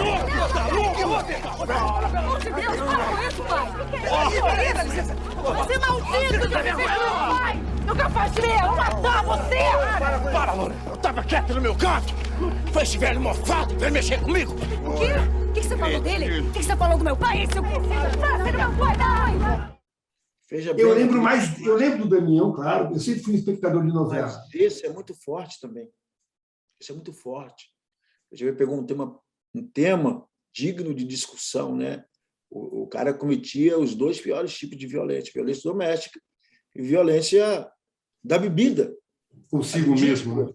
Tá louco? Pelo amor de Deus, para com isso, pai! Você é maldito de viver com meu pai! Eu capaz de eu vou matar você! Para, Loura! Eu tava quieto no meu canto! Foi esse velho mofado veio mexer comigo! O quê? O que você falou dele? O que você falou do meu pai? Seu você não pode dar raiva! Eu lembro do Damião, claro. Eu sempre fui espectador de novela. Mas esse é muito forte também. Esse é muito forte. A gente pegou um tema digno de discussão, né? O cara cometia os dois piores tipos de violência: violência doméstica e violência da bebida. Consigo mesmo, né?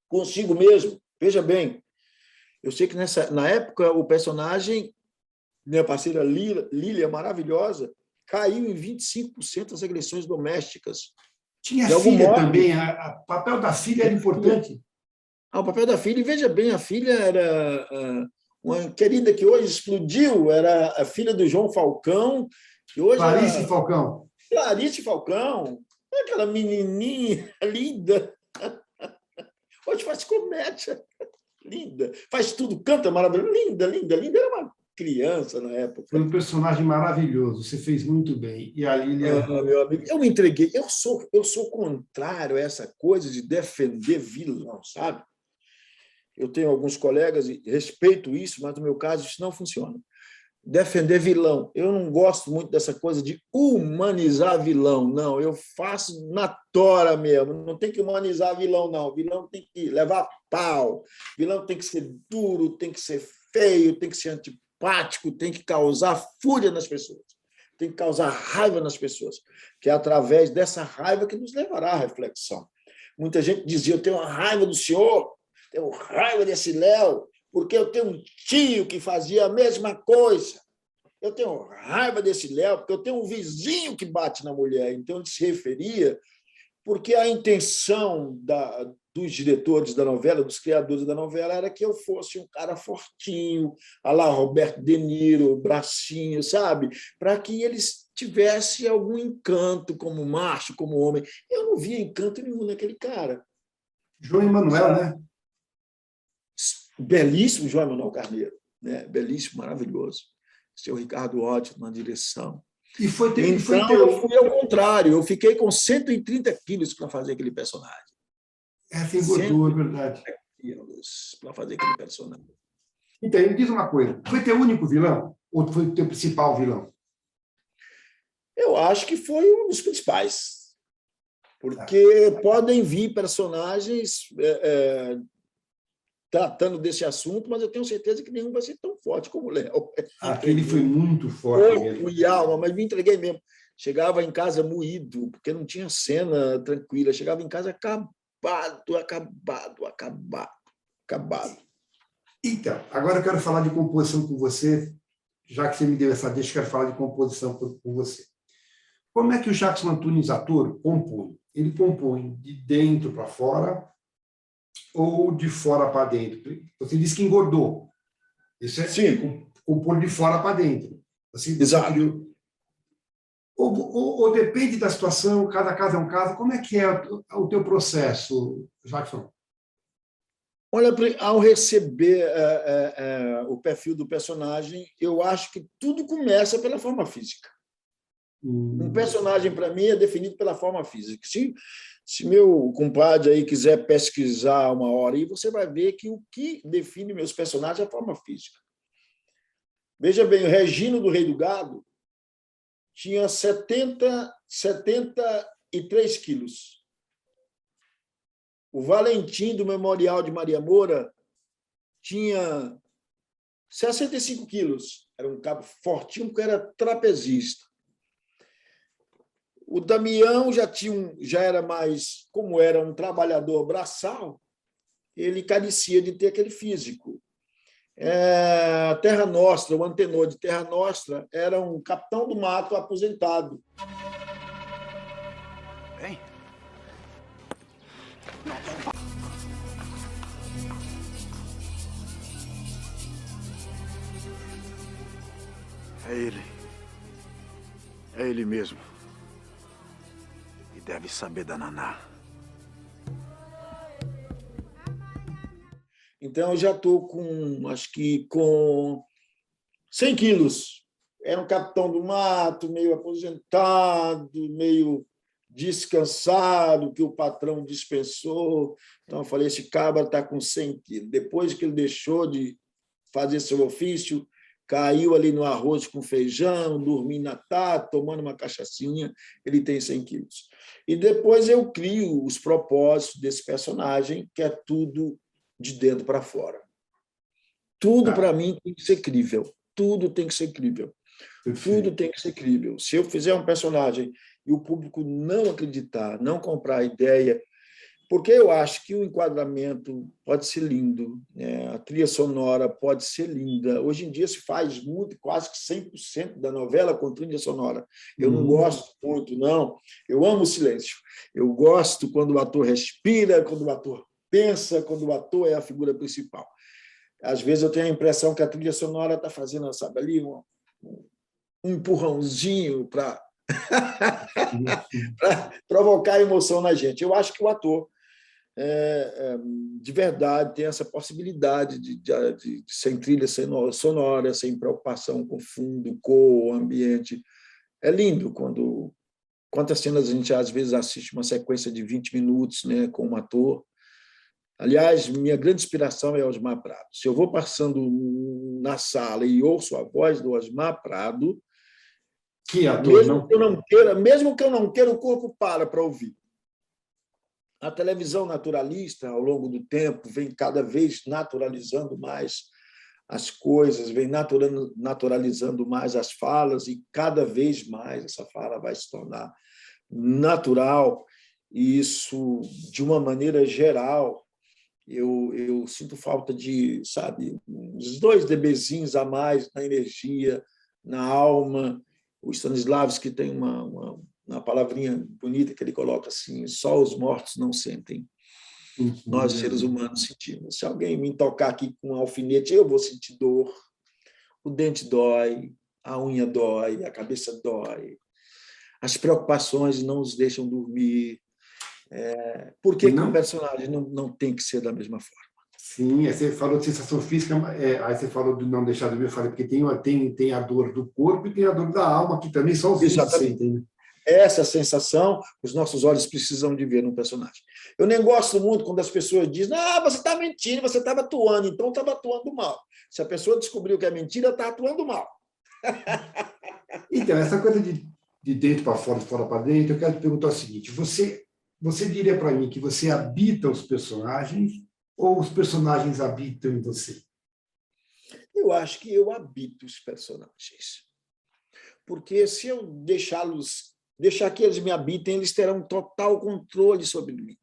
Consigo mesmo. Veja bem, eu sei que na época o personagem, minha parceira Lília, maravilhosa, caiu em 25% as agressões domésticas. Tinha filha também, o papel da filha era importante. O papel da filha, e veja bem, a filha era uma querida que hoje explodiu, era a filha do João Falcão. Que hoje Clarice Falcão. Clarice Falcão, aquela menininha linda. Hoje faz comédia. linda, faz tudo, canta maravilhoso, linda, linda, linda. Era uma criança na época. Foi um personagem maravilhoso, você fez muito bem. E a Lília... Meu amigo, eu me entreguei. Eu sou contrário a essa coisa de defender vilão, sabe? Eu tenho alguns colegas e respeito isso, mas no meu caso isso não funciona. Defender vilão. Eu não gosto muito dessa coisa de humanizar vilão, não. Eu faço na tora mesmo. Não tem que humanizar vilão, não. Vilão tem que levar pau. Vilão tem que ser duro, tem que ser feio, tem que ser antipático, tem que causar fúria nas pessoas, tem que causar raiva nas pessoas, que é através dessa raiva que nos levará à reflexão. Muita gente dizia, eu tenho uma raiva do senhor, tenho raiva desse Léo, porque eu tenho um tio que fazia a mesma coisa. Eu tenho raiva desse Léo, porque eu tenho um vizinho que bate na mulher. Então, ele se referia, porque a intenção dos diretores da novela, dos criadores da novela, era que eu fosse um cara fortinho, à la Roberto De Niro, bracinho, sabe? Para que eles tivessem algum encanto como macho, como homem. Eu não via encanto nenhum naquele cara. João Emanuel, né? Belíssimo João Emanuel Carneiro, né? Belíssimo, maravilhoso. Seu Ricardo Ótimo na direção. Então, eu fui ao contrário, eu fiquei com 130 quilos para fazer aquele personagem. Essa engordou, é verdade. Para fazer aquele personagem. Então, me diz uma coisa, foi teu único vilão? Ou foi teu principal vilão? Eu acho que foi um dos principais. Porque podem vir personagens tratando desse assunto, mas eu tenho certeza que nenhum vai ser tão forte como o Léo. Aquele foi muito forte mesmo. Corpo e alma, mas me entreguei mesmo. Chegava em casa moído, porque não tinha cena tranquila. Chegava em casa acabado. Então, agora eu quero falar de composição com você, já que você me deu essa deixa, eu quero falar de composição com você. Como é que o Jackson Antunes, ator, compõe? Ele compõe de dentro para fora ou de fora para dentro? Você disse que engordou. Isso é compor de fora para dentro. Exato. Ou depende da situação, cada caso é um caso. Como é que é o teu processo, Jackson? Olha, ao receber o perfil do personagem, eu acho que tudo começa pela forma física. Um personagem, para mim, é definido pela forma física. Se meu compadre aí quiser pesquisar uma hora, aí você vai ver que o que define meus personagens é a forma física. Veja bem, o Regino do Rei do Gado tinha 73 quilos. O Valentim, do Memorial de Maria Moura, tinha 65 quilos. Era um cabo fortinho, porque era trapezista. O Damião já era mais, como era um trabalhador braçal, ele carecia de ter aquele físico. Terra Nostra, o antenor de Terra Nostra, era um capitão do mato aposentado. Vem. É ele. É ele mesmo. E deve saber da Naná. Então, eu já estou acho que com 100 quilos. Era um capitão do mato, meio aposentado, meio descansado, que o patrão dispensou. Então, eu falei, esse cabra está com 100 quilos. Depois que ele deixou de fazer seu ofício, caiu ali no arroz com feijão, dormindo na tarde, tomando uma cachaçinha, ele tem 100 quilos. E depois eu crio os propósitos desse personagem, que é tudo de dentro para fora. Tudo, para mim, tem que ser crível. Tudo tem que ser crível. Tudo tem que ser crível. Se eu fizer um personagem e o público não acreditar, não comprar a ideia, porque eu acho que o enquadramento pode ser lindo, né? A trilha sonora pode ser linda. Hoje em dia se faz muito, quase que 100% da novela com trilha sonora. Eu não gosto muito, não. Eu amo o silêncio. Eu gosto quando o ator respira, quando o ator pensa, quando o ator é a figura principal. Às vezes eu tenho a impressão que a trilha sonora está fazendo, sabe, ali um empurrãozinho para provocar emoção na gente. Eu acho que o ator de verdade, tem essa possibilidade de sem trilha sonora, sem preocupação com fundo, cor, ambiente. É lindo quantas cenas a gente, às vezes, assiste uma sequência de 20 minutos, né, com um ator. Aliás, minha grande inspiração é Osmar Prado. Se eu vou passando na sala e ouço a voz do Osmar Prado, que ator, mesmo que eu não queira, o corpo para ouvir. A televisão naturalista, ao longo do tempo, vem cada vez naturalizando mais as coisas, vem naturalizando mais as falas, e cada vez mais essa fala vai se tornar natural. E isso, de uma maneira geral, eu sinto falta de, sabe, uns 2 dBzinhos a mais na energia, na alma. O Stanislavski tem uma palavrinha bonita que ele coloca assim: só os mortos não sentem. Nós, seres humanos, sentimos. Se alguém me tocar aqui com um alfinete, eu vou sentir dor. O dente dói, a unha dói, a cabeça dói. As preocupações não nos deixam dormir. Por que um personagem não tem que ser da mesma forma? Sim, você falou de sensação física, aí você falou de não deixar dormir, eu falei, porque tem a dor do corpo e tem a dor da alma, que também são os vídeos que você entende. Essa sensação, os nossos olhos precisam de ver no personagem. Eu nem gosto muito quando as pessoas dizem: você está mentindo, você estava atuando, então estava atuando mal. Se a pessoa descobriu que é mentira, está atuando mal. Então, essa coisa de dentro para fora, de fora para dentro, eu quero te perguntar o seguinte: você diria para mim que você habita os personagens ou os personagens habitam em você? Eu acho que eu habito os personagens. Porque se eu deixar que eles me habitem, eles terão total controle sobre mim.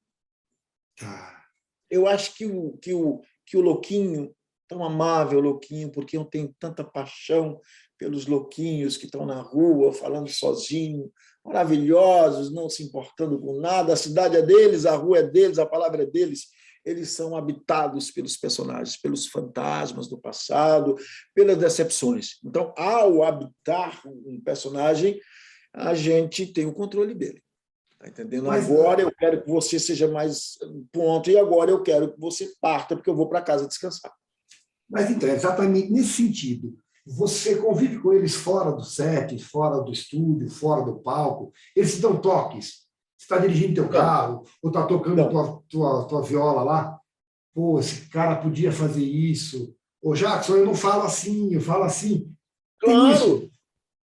Eu acho que o Louquinho, tão amável Louquinho, porque eu tenho tanta paixão pelos louquinhos que estão na rua, falando sozinho, maravilhosos, não se importando com nada. A cidade é deles, a rua é deles, a palavra é deles. Eles são habitados pelos personagens, pelos fantasmas do passado, pelas decepções. Então, ao habitar um personagem, a gente tem o controle dele. Está entendendo? Agora eu quero que você seja mais ponto, e agora eu quero que você parta, porque eu vou para casa descansar. Mas, então, exatamente nesse sentido, você convive com eles fora do set, fora do estúdio, fora do palco, eles te dão toques. Você está dirigindo teu carro, ou está tocando tua viola lá. Pô, esse cara podia fazer isso. Ô, Jackson, eu não falo assim, eu falo assim. Claro!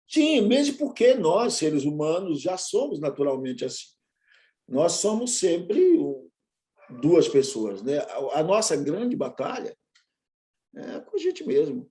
Sim, mesmo porque nós, seres humanos, já somos naturalmente assim. Nós somos sempre 2 pessoas, né? A nossa grande batalha é com a gente mesmo.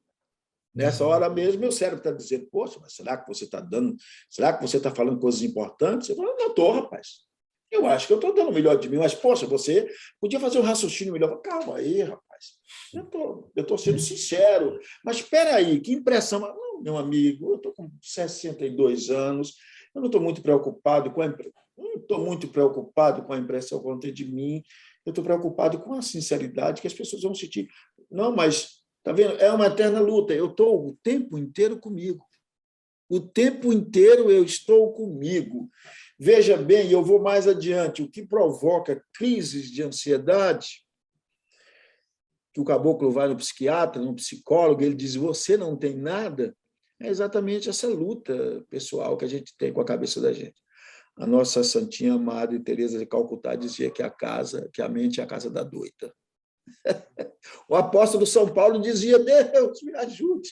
Nessa hora mesmo, meu cérebro está dizendo: poxa, mas será que você está dando? Será que você está falando coisas importantes? Eu falo: não estou, rapaz. Eu acho que eu estou dando o melhor de mim, mas, poxa, você podia fazer um raciocínio melhor. Calma aí, rapaz. Eu estou sendo sincero. Mas espera aí, que impressão. Não, meu amigo, eu estou com 62 anos, eu não estou muito preocupado com a impressão que vão ter de mim, eu estou preocupado com a sinceridade que as pessoas vão sentir. Não, mas, está vendo? É uma eterna luta. Eu estou o tempo inteiro comigo. O tempo inteiro eu estou comigo. Veja bem, eu vou mais adiante. O que provoca crises de ansiedade, que o caboclo vai no psiquiatra, no psicólogo, ele diz: você não tem nada, é exatamente essa luta pessoal que a gente tem com a cabeça da gente. A nossa santinha Madre Teresa de Calcutá dizia que a mente é a casa da doida. O apóstolo São Paulo dizia: Deus, me ajude.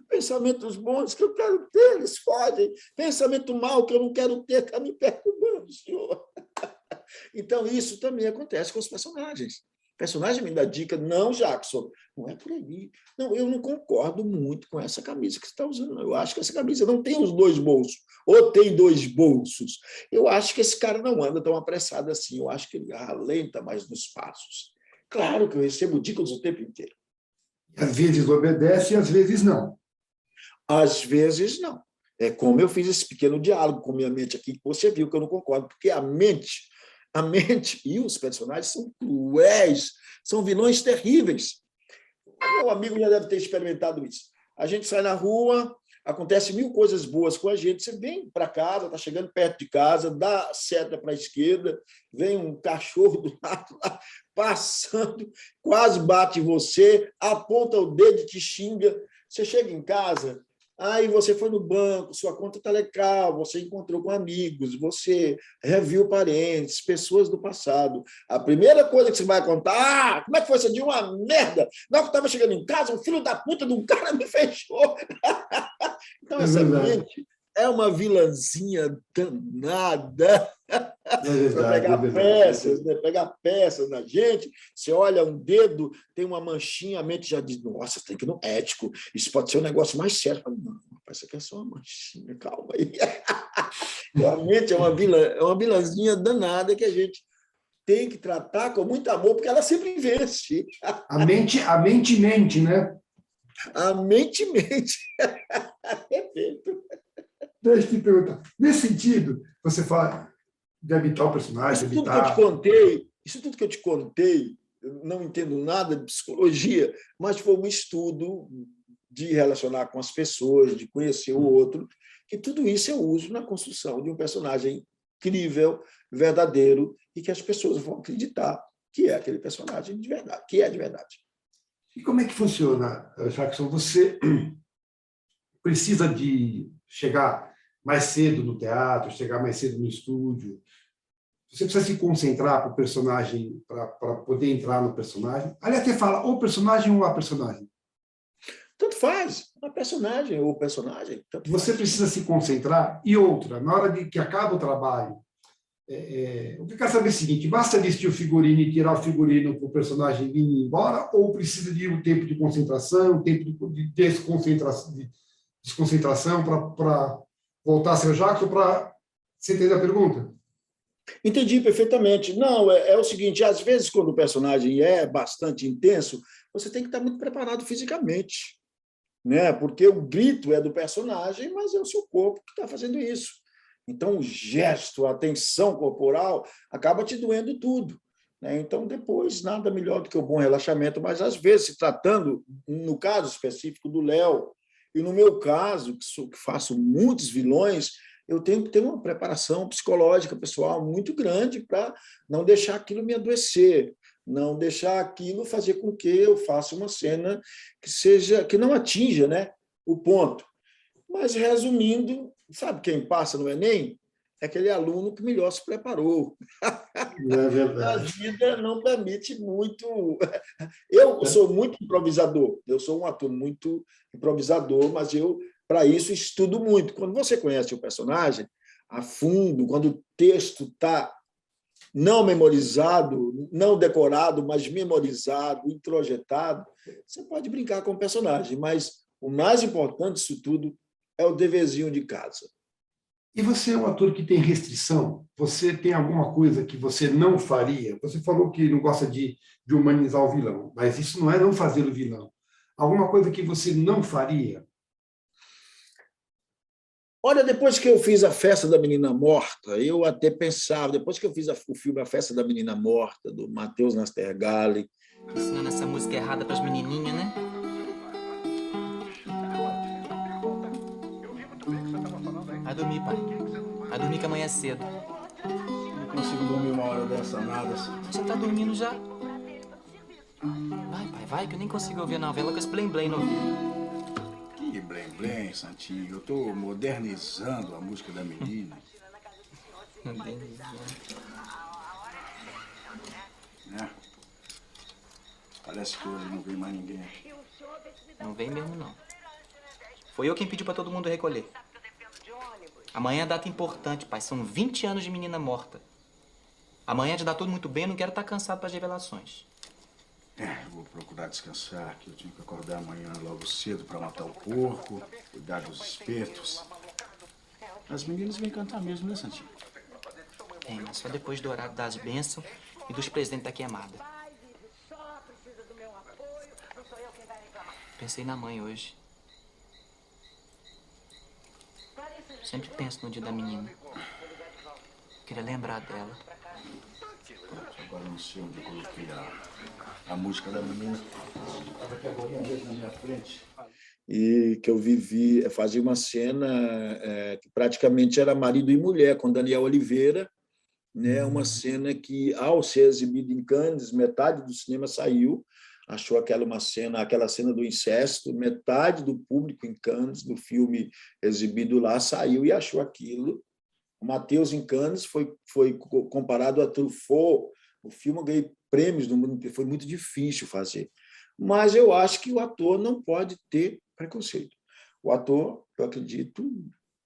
Pensamentos bons que eu quero ter, eles fogem. Pensamento mal que eu não quero ter, está me perturbando, Senhor. Então, isso também acontece com os personagens. O personagem me dá dica: não, Jackson, não é por aí. Não, eu não concordo muito com essa camisa que você está usando. Eu acho que essa camisa não tem os 2 bolsos, ou tem 2 bolsos. Eu acho que esse cara não anda tão apressado assim. Eu acho que ele ralenta mais nos passos. Claro que eu recebo dicas o tempo inteiro. Às vezes obedece e às vezes não. Às vezes não. É como eu fiz esse pequeno diálogo com minha mente aqui, que você viu que eu não concordo, porque a mente e os personagens são cruéis, são vilões terríveis. Meu amigo já deve ter experimentado isso. A gente sai na rua, acontece 1000 coisas boas com a gente. Você vem para casa, está chegando perto de casa, dá seta para a esquerda, vem um cachorro do lado lá, passando, quase bate em você, aponta o dedo e te xinga. Você chega em casa, aí você foi no banco, sua conta está legal, você encontrou com amigos, você reviu parentes, pessoas do passado. A primeira coisa que você vai contar, como é que foi esse dia? Uma merda! Não, que eu estava chegando em casa, um filho da puta de um cara me fechou. Então, essa mente é uma vilãzinha danada. Para pegar peças, né? Pegar peças na gente, você olha um dedo, tem uma manchinha, a mente já diz, nossa, tem que ir no ético, isso pode ser um negócio mais sério. Não, rapaz, isso aqui é só uma manchinha, calma aí. A mente é uma vilãzinha danada que a gente tem que tratar com muito amor, porque ela sempre vence. A mente mente, né? A mente mente. Perfeito. Deixa eu te perguntar. Nesse sentido, você fala de habitar o personagem, Isso tudo que eu te contei, eu não entendo nada de psicologia, mas foi um estudo de relacionar com as pessoas, de conhecer o outro, que tudo isso eu uso na construção de um personagem incrível, verdadeiro, e que as pessoas vão acreditar que é aquele personagem de verdade, que é de verdade. E como é que funciona, Jackson? Você precisa de chegar mais cedo no teatro, chegar mais cedo no estúdio? Você precisa se concentrar para o personagem, para poder entrar no personagem? Ali até fala o personagem ou a personagem. Tanto faz, a personagem ou o personagem. Você precisa se concentrar. E outra, na hora de que acaba o trabalho, o que eu quero saber é o seguinte, basta vestir o figurino e tirar o figurino para o personagem vir embora, ou precisa de um tempo de concentração, um tempo de desconcentração para voltar a ser o Jackson? Você entendeu a pergunta? Entendi perfeitamente. Não, é o seguinte, às vezes, quando o personagem é bastante intenso, você tem que estar muito preparado fisicamente, né? Porque o grito é do personagem, mas é o seu corpo que está fazendo isso. Então, o gesto, a tensão corporal acaba te doendo tudo, né? Então, depois, nada melhor do que o bom relaxamento, mas, às vezes, se tratando, no caso específico do Léo, e no meu caso, que faço muitos vilões, eu tenho que ter uma preparação psicológica pessoal muito grande para não deixar aquilo me adoecer, não deixar aquilo fazer com que eu faça uma cena que não atinja, né, o ponto. Mas, resumindo, sabe quem passa no Enem? É aquele aluno que melhor se preparou. É verdade. A vida não permite muito. Eu sou muito improvisador, eu sou um ator muito improvisador, mas eu, para isso, estudo muito. Quando você conhece o personagem a fundo, quando o texto está não memorizado, não decorado, mas memorizado, introjetado, você pode brincar com o personagem, mas o mais importante disso tudo é o deverzinho de casa. E você é um ator que tem restrição? Você tem alguma coisa que você não faria? Você falou que não gosta de humanizar o vilão, mas isso não é não fazer o vilão. Alguma coisa que você não faria? Olha, depois que eu fiz A Festa da Menina Morta, eu até pensava, depois que eu fiz o filme A Festa da Menina Morta, do Matheus Nastergalli. Ensinando essa música errada para as menininhas, né? Vai dormir, pai. Vai dormir que amanhã é cedo. Não consigo dormir uma hora dessa, nada. Você tá dormindo já? Vai, pai, vai, que eu nem consigo ouvir a novela com esse blém-blém no ouvido. Que blém-blém, Santinho. Eu tô modernizando a música da menina. É. Parece que hoje não vem mais ninguém aqui. Não vem mesmo, não. Foi eu quem pediu pra todo mundo recolher. Amanhã é data importante, pai. São 20 anos de Menina Morta. Amanhã é de dar tudo muito bem, eu não quero estar cansado para as revelações. Eu vou procurar descansar, que eu tenho que acordar amanhã logo cedo para matar o porco, cuidar dos espetos. As meninas vêm cantar mesmo, né, Santinho? Tem, mas só depois do horário das bênçãos e dos presentes da queimada. Pensei na mãe hoje. Sempre penso no dia da menina. Queria lembrar dela. Agora não sei onde eu coloquei a música da menina. Estava aqui agora mesmo na minha frente. e que eu vivi, fazia uma cena que praticamente era marido e mulher, com Daniel Oliveira, né? Uma cena que, ao ser exibida em Cannes, metade do cinema saiu, achou aquela cena do incesto, metade do público em Cannes, do filme exibido lá, saiu e achou aquilo. O Matheus, em Cannes, foi comparado a Truffaut. O filme ganhou prêmios no mundo inteiro, foi muito difícil fazer. Mas eu acho que o ator não pode ter preconceito. O ator, eu acredito,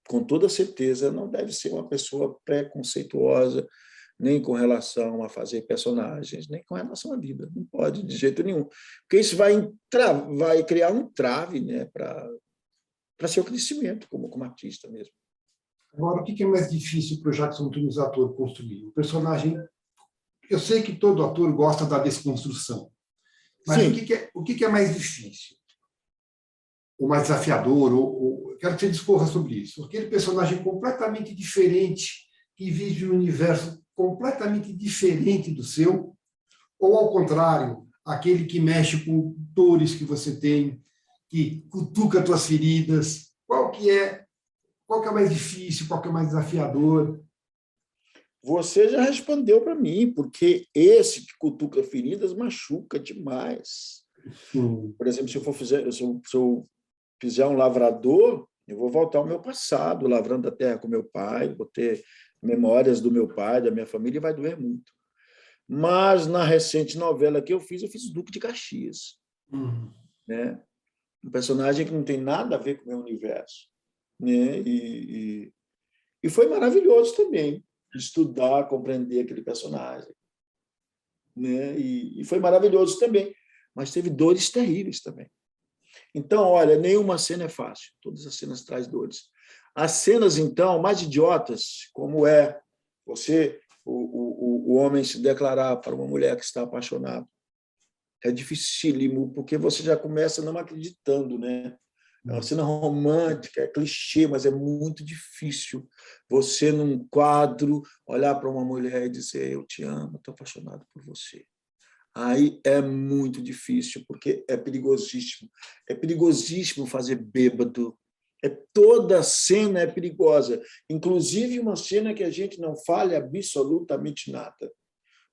com toda certeza, não deve ser uma pessoa preconceituosa, nem com relação a fazer personagens, nem com relação à vida. Não pode, de jeito nenhum. Porque isso vai criar um trave, né, para seu crescimento como artista mesmo. Agora, o que é mais difícil para o Jackson Tunis, ator, construir? O personagem... Eu sei que todo ator gosta da desconstrução, mas o que é mais difícil? O mais desafiador? Quero que você discorra sobre isso. Aquele personagem completamente diferente, que vive um universo completamente diferente do seu, ou, ao contrário, aquele que mexe com dores que você tem, que cutuca as tuas feridas. Qual que é mais difícil, qual que é mais desafiador? Você já respondeu para mim, porque esse que cutuca feridas machuca demais. Por exemplo, se eu fizer um lavrador, eu vou voltar ao meu passado, lavrando a terra com meu pai, vou ter memórias do meu pai, da minha família, e vai doer muito. Mas, na recente novela que eu fiz o Duque de Caxias. Né? Um personagem que não tem nada a ver com o meu universo. Né? E foi maravilhoso também estudar, compreender aquele personagem. Né? E foi maravilhoso também. Mas teve dores terríveis também. Então, olha, nenhuma cena é fácil. Todas as cenas trazem dores. As cenas, então, mais idiotas, como é o homem se declarar para uma mulher que está apaixonado, é dificílimo, porque você já começa não acreditando, né? É uma cena romântica, é clichê, mas é muito difícil você, num quadro, olhar para uma mulher e dizer: eu te amo, estou apaixonado por você. Aí é muito difícil, porque é perigosíssimo. É perigosíssimo fazer bêbado. Toda cena é perigosa, inclusive uma cena que a gente não fale absolutamente nada.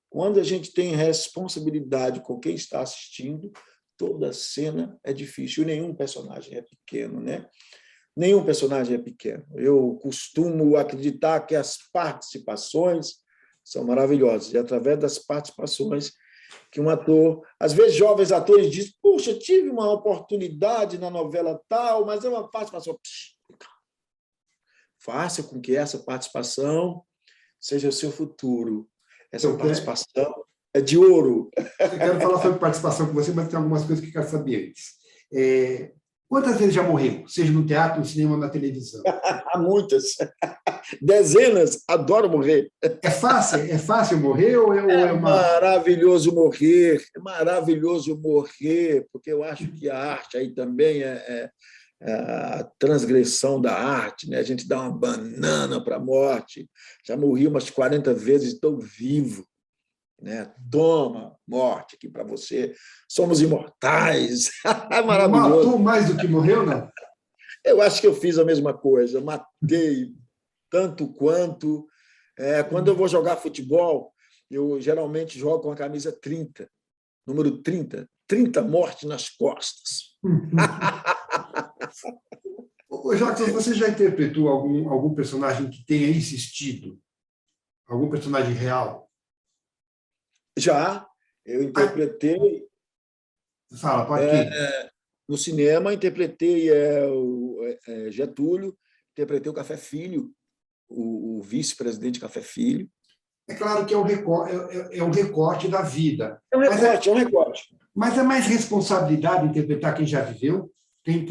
Quando a gente tem responsabilidade com quem está assistindo, toda cena é difícil. Nenhum personagem é pequeno, né? Nenhum personagem é pequeno. Eu costumo acreditar que as participações são maravilhosas, e através das participações que um ator, às vezes jovens atores dizem: puxa, tive uma oportunidade na novela tal, mas é uma participação. Faça com que essa participação seja o seu futuro. Essa participação é de ouro. Eu quero falar sobre participação com você, mas tem algumas coisas que eu quero saber antes. Quantas vezes já morreu? Seja no teatro, no cinema ou na televisão? Há muitas. Dezenas. Adoro morrer. É fácil morrer ou é uma... maravilhoso morrer. É maravilhoso morrer, porque eu acho que a arte aí também é a transgressão da arte, né? A gente dá uma banana para a morte. Já morri umas 40 vezes, estou vivo. Né? Toma, morte aqui para você. Somos imortais. É maravilhoso. Matou mais do que morreu, não? Eu acho que eu fiz a mesma coisa. Matei tanto quanto. Quando eu vou jogar futebol, eu geralmente jogo com a camisa 30, número 30. 30 mortes nas costas. Ô, Jackson, você já interpretou algum personagem que tenha insistido? Algum personagem real? Já, eu interpretei. Fala, pode ir. No cinema, interpretei Getúlio, interpretei o Café Filho, o vice-presidente Café Filho. É claro que é um recorte da vida. É um recorte. Mas é mais responsabilidade interpretar quem já viveu? Quem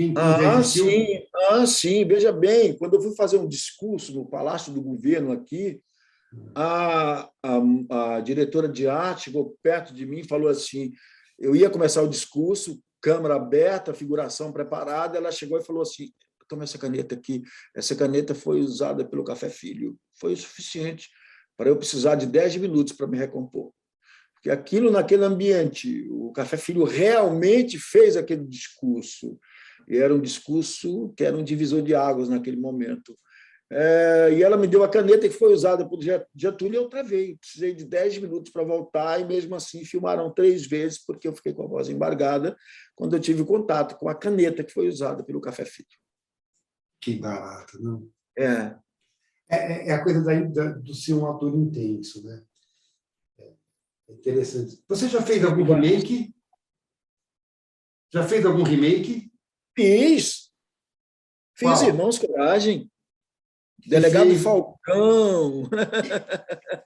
sim, veja bem, quando eu fui fazer um discurso no Palácio do Governo aqui, a diretora de arte chegou perto de mim e falou assim, eu ia começar o discurso, câmera aberta, figuração preparada, ela chegou e falou assim: toma essa caneta aqui, essa caneta foi usada pelo Café Filho, foi o suficiente para eu precisar de 10 minutos para me recompor. Porque aquilo, naquele ambiente, o Café Filho realmente fez aquele discurso. E era um discurso que era um divisor de águas naquele momento. E ela me deu a caneta que foi usada por Getúlio e eu travei. Precisei de 10 minutos para voltar e, mesmo assim, filmaram 3 vezes, porque eu fiquei com a voz embargada quando eu tive contato com a caneta que foi usada pelo Café Filho. Que barato, não? É. É a coisa do ser um ator intenso, né? É interessante. Você já fez algum remake? Já fez algum remake? Fiz Qual? Irmãos Coragem. Delegado Falcão.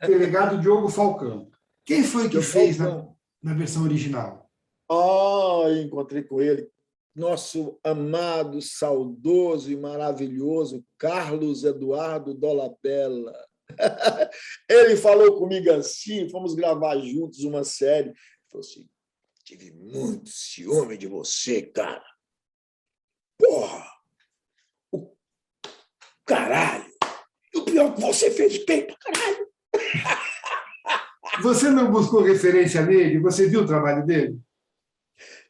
Delegado Diogo Falcão. Quem foi que fez na versão original? Encontrei com ele. Nosso amado, saudoso e maravilhoso Carlos Eduardo Dolabella. Ele falou comigo assim, fomos gravar juntos uma série. Ele falou assim, tive muito ciúme de você, cara. Porra! O caralho! E o pior que você fez bem pra caralho! Você não buscou referência nele? Você viu o trabalho dele?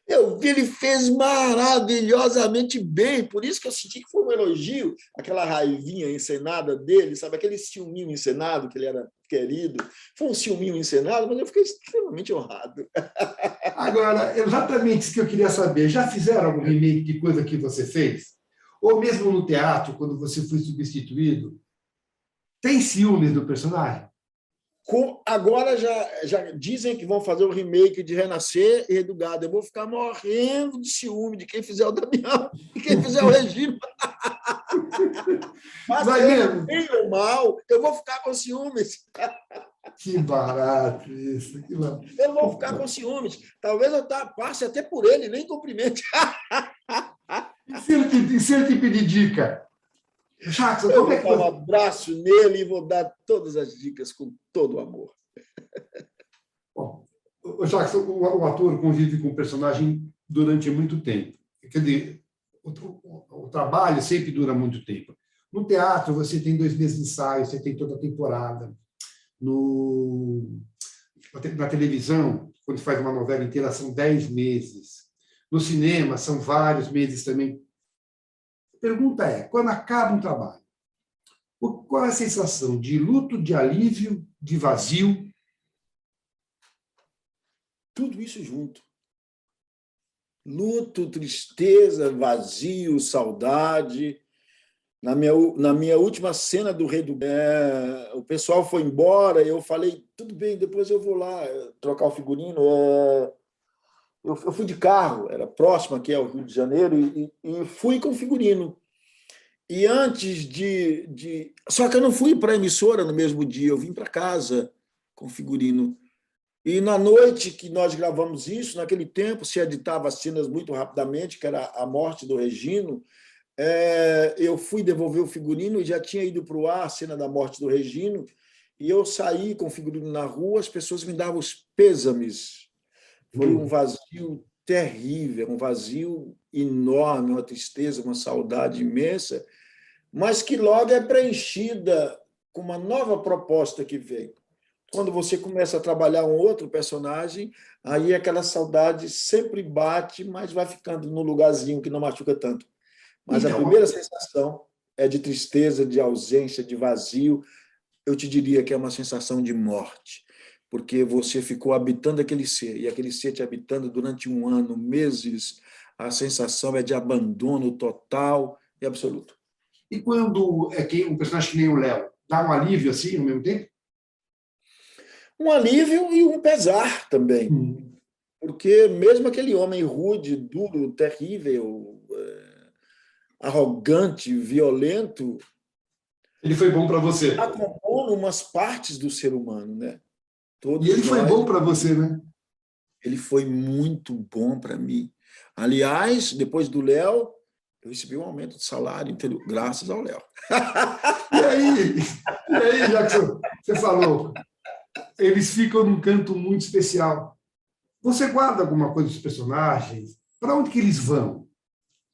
Eu vi, ele fez maravilhosamente bem, por isso que eu senti que foi um elogio, aquela raivinha encenada dele, sabe, aquele ciúminho encenado, que ele era querido, foi um ciúminho encenado, mas eu fiquei extremamente honrado. Agora, exatamente isso que eu queria saber, já fizeram algum remake de coisa que você fez? Ou mesmo no teatro, quando você foi substituído, tem ciúmes do personagem? Agora já dizem que vão fazer o remake de Renascer e Redugado. Eu vou ficar morrendo de ciúme de quem fizer o Damião e quem fizer o Regino. Mas bem ou mal, eu vou ficar com ciúmes. Que barato isso. Que barato. Eu vou ficar com ciúmes. Talvez eu passe até por ele, nem cumprimente. E se ele te pedir dica? Jackson, eu vou dar um abraço nele e vou dar todas as dicas com todo o amor. Bom, o Jackson, o ator convive com o personagem durante muito tempo. Quer dizer, o trabalho sempre dura muito tempo. No teatro, você tem 2 meses de ensaio, você tem toda a temporada. Na televisão, quando faz uma novela inteira, são 10 meses. No cinema, são vários meses também. A pergunta é, quando acaba um trabalho, qual é a sensação de luto, de alívio, de vazio? Tudo isso junto. Luto, tristeza, vazio, saudade. Na minha última cena do Rei do... o pessoal foi embora, eu falei, tudo bem, depois eu vou lá trocar o figurino. Eu fui de carro, era próximo aqui ao Rio de Janeiro, e fui com o figurino. E antes Só que eu não fui para a emissora no mesmo dia, eu vim para casa com o figurino. E na noite que nós gravamos isso, naquele tempo, se editava cenas muito rapidamente, que era a morte do Regino, eu fui devolver o figurino e já tinha ido para o ar a cena da morte do Regino, e eu saí com o figurino na rua, as pessoas me davam os pêsames. Foi um vazio terrível, um vazio enorme, uma tristeza, uma saudade imensa, mas que logo é preenchida com uma nova proposta que vem. Quando você começa a trabalhar um outro personagem, aí aquela saudade sempre bate, mas vai ficando no lugarzinho que não machuca tanto. Mas a primeira sensação é de tristeza, de ausência, de vazio. Eu te diria que é uma sensação de morte, porque você ficou habitando aquele ser, e aquele ser te habitando durante 1 ano, meses, a sensação é de abandono total e absoluto. E quando um personagem que nem o Léo, dá um alívio assim ao mesmo tempo? Um alívio e um pesar também. Porque mesmo aquele homem rude, duro, terrível, arrogante, violento... Ele foi bom para você. Está compondo umas partes do ser humano, né? E ele foi bom para você, né? Ele foi muito bom para mim. Aliás, depois do Léo, eu recebi um aumento de salário, entendeu? Graças ao Léo. E aí, Jackson, você falou, eles ficam num canto muito especial. Você guarda alguma coisa dos personagens? Para onde que eles vão?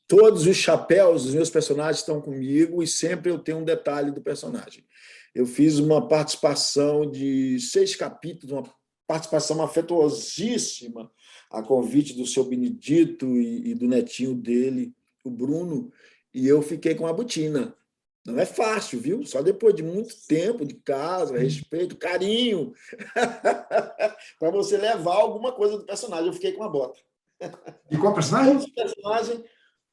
Todos os chapéus dos meus personagens estão comigo e sempre eu tenho um detalhe do personagem. Eu fiz uma participação de 6 capítulos, uma participação afetuosíssima a convite do seu Benedito e do netinho dele, o Bruno, e eu fiquei com a Butina. Não é fácil, viu? Só depois de muito tempo de casa, respeito, carinho, para você levar alguma coisa do personagem. Eu fiquei com a Bota. E qual personagem?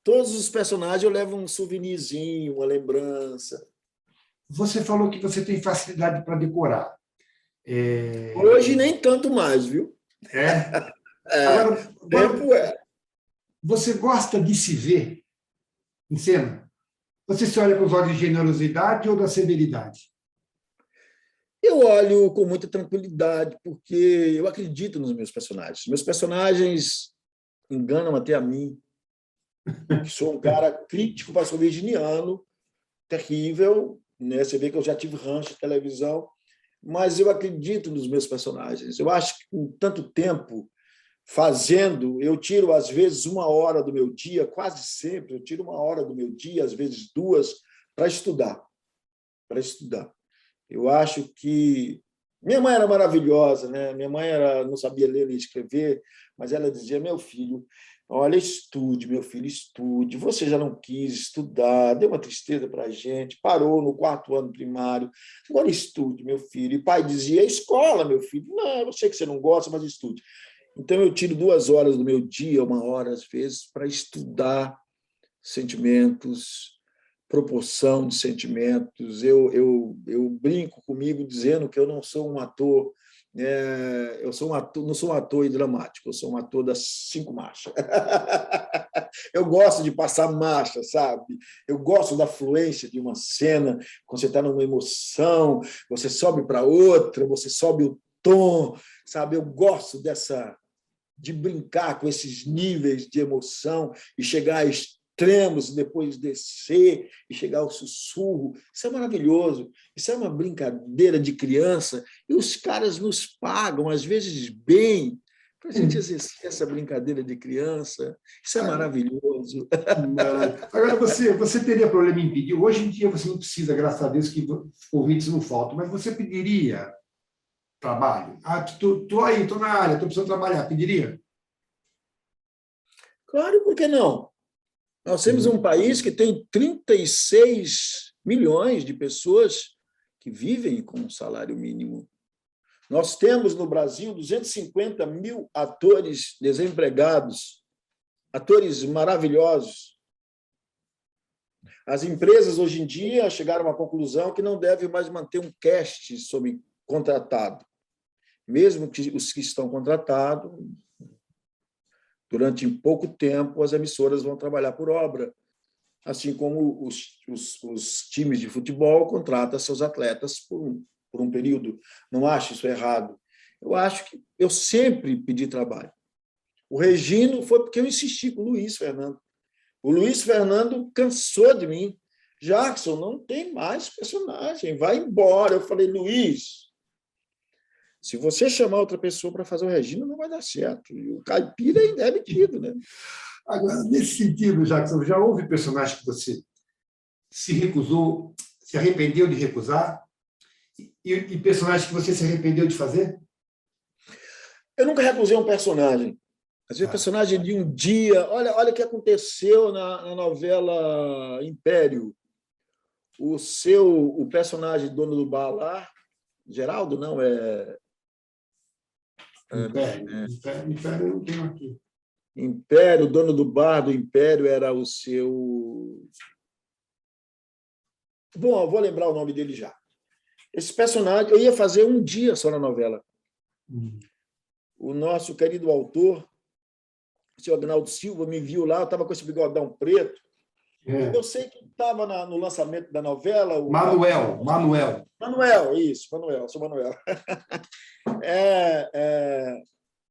Todos os personagens eu levo um souvenirzinho, uma lembrança. Você falou que você tem facilidade para decorar. Hoje nem tanto mais, viu? Agora, tempo é. Você gosta de se ver em cena? Você se olha com os olhos de generosidade ou da severidade? Eu olho com muita tranquilidade, porque eu acredito nos meus personagens. Meus personagens enganam até a mim. Sou um cara crítico, mas sou virginiano, terrível, né? Você vê que eu já tive rancho de televisão, mas eu acredito nos meus personagens. Eu acho que com tanto tempo fazendo, eu tiro, às vezes, 1 hora do meu dia, quase sempre, eu tiro 1 hora do meu dia, às vezes 2, para estudar. Eu acho que... Minha mãe era maravilhosa, né? Minha mãe não sabia ler nem escrever, mas ela dizia, meu filho, olha, estude, meu filho, estude. Você já não quis estudar, deu uma tristeza para a gente, parou no 4º ano primário. Agora estude, meu filho. E pai dizia, escola, meu filho. Não, eu sei que você não gosta, mas estude. Então, eu tiro 2 horas do meu dia, 1 hora, às vezes, para estudar sentimentos, proporção de sentimentos. Eu brinco comigo dizendo que eu não sou um ator, não sou um ator dramático, eu sou um ator das 5 marchas. Eu gosto de passar marcha, sabe? Eu gosto da fluência de uma cena, quando você está numa emoção, você sobe para outra, você sobe o tom, sabe? Eu gosto de brincar com esses níveis de emoção e chegar a extremos, depois descer e chegar ao sussurro. Isso é maravilhoso. Isso é uma brincadeira de criança e os caras nos pagam, às vezes, bem, para a gente exercer essa brincadeira de criança. Isso é maravilhoso. Agora, você teria problema em pedir? Hoje em dia você não precisa, graças a Deus, que convites não faltam, mas você pediria trabalho? Estou aí, estou na área, estou precisando trabalhar. Pediria? Claro, por que não? Nós temos um país que tem 36 milhões de pessoas que vivem com um salário mínimo. Nós temos no Brasil 250 mil atores desempregados, atores maravilhosos. As empresas, hoje em dia, chegaram à conclusão que não devem mais manter um cast sob contratado. Mesmo que os que estão contratados, durante pouco tempo, as emissoras vão trabalhar por obra, assim como os times de futebol contratam seus atletas por um período. Não acho isso errado. Eu acho que eu sempre pedi trabalho. O Regino foi porque eu insisti com o Luiz Fernando. O Luiz Fernando cansou de mim. Jackson, não tem mais personagem, vai embora. Eu falei, Luiz, se você chamar outra pessoa para fazer o Regino, não vai dar certo. E o Caipira ainda é metido, né? Agora, nesse sentido, Jackson, já houve personagem que você se recusou, se arrependeu de recusar? E personagem que você se arrependeu de fazer? Eu nunca recusei um personagem. Às vezes, personagem de um dia... Olha o que aconteceu na novela Império. O personagem dono do bar lá, Geraldo, não, Império eu não tenho aqui. Império, o dono do bar do Império era o seu... Bom, eu vou lembrar o nome dele já. Esse personagem, eu ia fazer um dia só na novela. O nosso querido autor, o senhor Agnaldo Silva, me viu lá, eu estava com esse bigodão preto. Eu sei que estava no lançamento da novela... Manuel. Sou Manuel.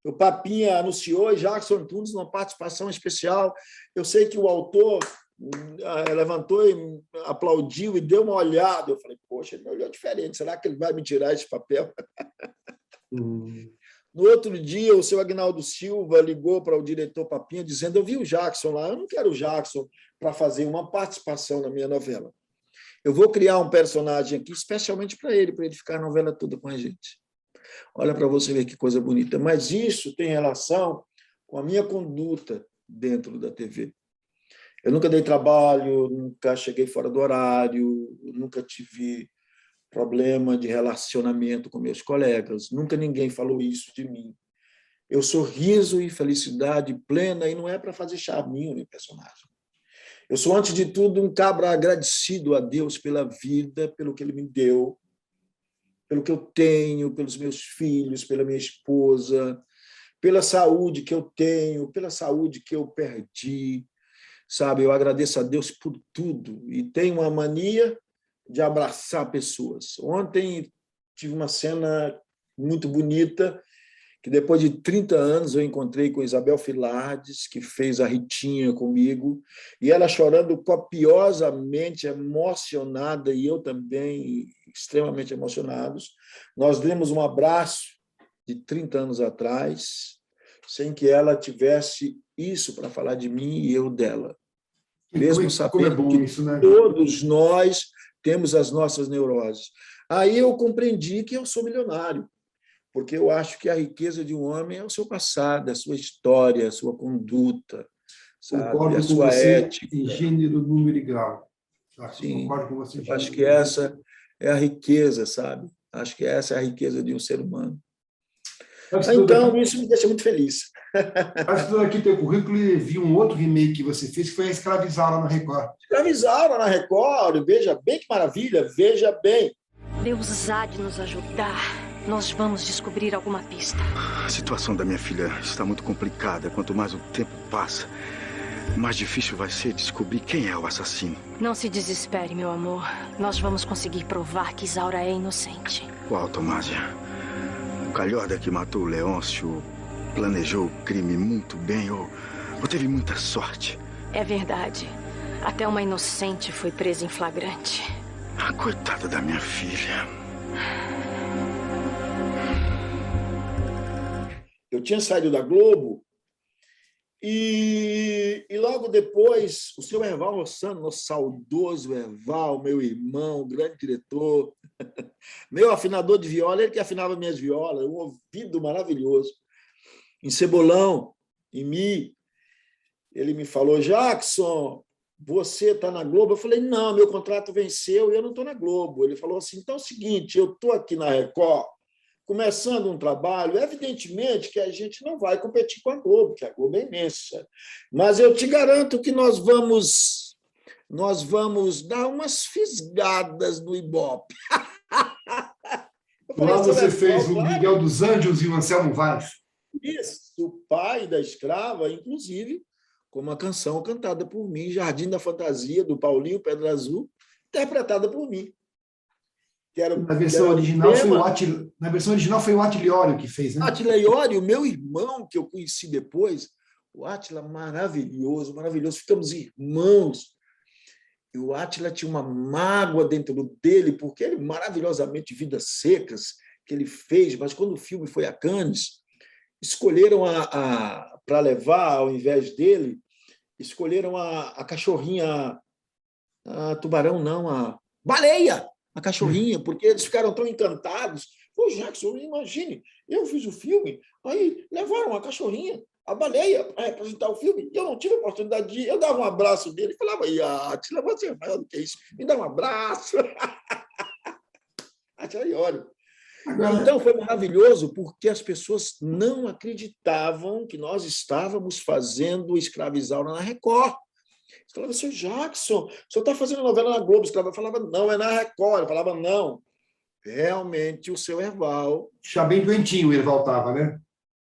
O Papinha anunciou e Jackson Antunes numa participação especial. Eu sei que o autor levantou e aplaudiu e deu uma olhada. Eu falei, poxa, ele me olhou diferente. Será que ele vai me tirar esse papel? No outro dia, o seu Agnaldo Silva ligou para o diretor Papinha dizendo, eu vi o Jackson lá, eu não quero o Jackson para fazer uma participação na minha novela. Eu vou criar um personagem aqui especialmente para ele ficar a novela toda com a gente. Olha para você ver que coisa bonita. Mas isso tem relação com a minha conduta dentro da TV. Eu nunca dei trabalho, nunca cheguei fora do horário, nunca tive problema de relacionamento com meus colegas. Nunca ninguém falou isso de mim. Eu sou riso e felicidade plena e não é para fazer charminho nem personagem. Eu sou, antes de tudo, um cabra agradecido a Deus pela vida, pelo que Ele me deu, pelo que eu tenho, pelos meus filhos, pela minha esposa, pela saúde que eu tenho, pela saúde que eu perdi. Sabe, eu agradeço a Deus por tudo e tenho uma mania de abraçar pessoas. Ontem tive uma cena muito bonita, que depois de 30 anos eu encontrei com Isabel Filardes, que fez a Ritinha comigo, e ela chorando copiosamente, emocionada, e eu também extremamente emocionados. Nós demos um abraço de 30 anos atrás, sem que ela tivesse isso para falar de mim e eu dela. Mesmo sabendo que isso, né? Todos nós temos as nossas neuroses. Aí eu compreendi que eu sou milionário, porque eu acho que a riqueza de um homem é o seu passado, a sua história, a sua conduta, sabe? Concordo A com sua você ética. em gênero, número e grau. Sim, Concordo com você. eu acho que essa é a riqueza, sabe? Acho que essa é a riqueza de um ser humano. Então, isso me deixa muito feliz. Estudando aqui teu currículo e vi um outro remake que você fez, que foi a Escravizaura na Record. Escravizaura na Record, veja bem que maravilha, veja bem. Deus há de nos ajudar. Nós vamos descobrir alguma pista. A situação da minha filha está muito complicada. Quanto mais o tempo passa, mais difícil vai ser descobrir quem é o assassino. Não se desespere, meu amor. Nós vamos conseguir provar que Isaura é inocente. Qual, Tomásia? O calhorda que matou o Leôncio planejou o crime muito bem ou teve muita sorte? É verdade. Até uma inocente foi presa em flagrante. Ah, coitada da minha filha. Eu tinha saído da Globo e logo depois o seu Erval Rossano, nosso saudoso Erval, meu irmão, grande diretor, meu afinador de viola, ele que afinava minhas violas, um ouvido maravilhoso. Em Cebolão, em Mi, ele me falou: Jackson, você está na Globo? Eu falei: não, meu contrato venceu e eu não estou na Globo. Ele falou assim: então é o seguinte, eu estou aqui na Record, começando um trabalho, evidentemente que a gente não vai competir com a Globo, que a Globo é imensa, mas eu te garanto que nós vamos dar umas fisgadas no Ibope. Lá você fez o Miguel dos Anjos e o Anselmo Vaz. Isso, o pai da escrava, inclusive, com uma canção cantada por mim, Jardim da Fantasia, do Paulinho Pedra Azul, interpretada por mim. Na versão original foi o Átila Iório que fez, né? Átila Iório, meu irmão, que eu conheci depois, o Átila maravilhoso, maravilhoso, ficamos irmãos. E o Átila tinha uma mágoa dentro dele, porque ele, maravilhosamente, Vidas Secas, que ele fez, mas quando o filme foi a Cannes, escolheram para levar, ao invés dele, escolheram a cachorrinha, a tubarão não, a baleia, a cachorrinha, porque eles ficaram tão encantados. Pô, Jackson, imagine, eu fiz o filme, aí levaram a cachorrinha, a baleia, para representar o filme, e eu não tive a oportunidade de ir. Eu dava um abraço dele e falava: Átila, você é maior do que isso, me dá um abraço. Átila Iório. Então, foi maravilhoso porque as pessoas não acreditavam que nós estávamos fazendo Escravizaura na Record. Eles falavam: seu Jackson, o senhor está fazendo novela na Globo? Eu falava: não, é na Record. Eu falava: não. Realmente, o seu Erval... Já bem doentinho o Erval estava, né?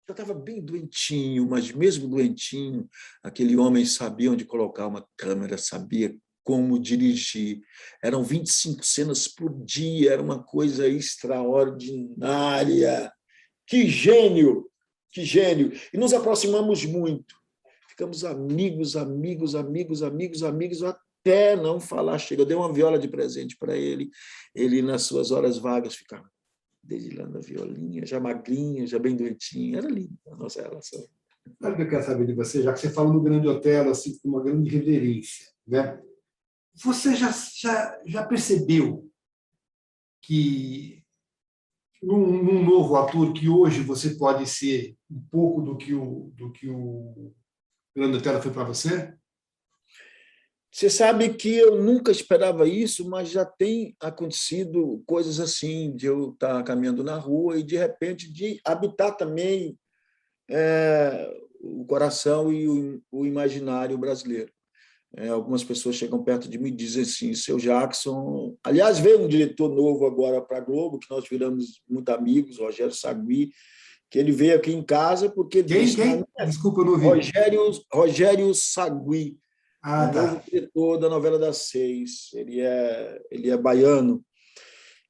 Já estava bem doentinho, mas mesmo doentinho, aquele homem sabia onde colocar uma câmera, sabia como dirigir. Eram 25 cenas por dia, era uma coisa extraordinária. Que gênio! Que gênio! E nos aproximamos muito. Ficamos amigos, até não falar chega. Eu dei uma viola de presente para ele. Ele, nas suas horas vagas, ficava dedilhando a violinha, já magrinha, já bem doentinha. Era linda a nossa relação. Sabe o que eu quero saber de você, já que você falou no Grande Otelo, assim, com uma grande reverência, né? Você já percebeu que num novo ator, que hoje você pode ser um pouco do que o Grande Otelo foi para você? Você sabe que eu nunca esperava isso, mas já tem acontecido coisas assim, de eu estar caminhando na rua e, de repente, de habitar também o coração e o imaginário brasileiro. Algumas pessoas chegam perto de mim e dizem assim, seu Jackson... Aliás, veio um diretor novo agora para a Globo, que nós viramos muito amigos, Rogério Sagui, que ele veio aqui em casa porque... Quem? Desculpa, eu não ouvi. Rogério Sagui. Ah, tá. Novo diretor da novela das 6. Ele é baiano.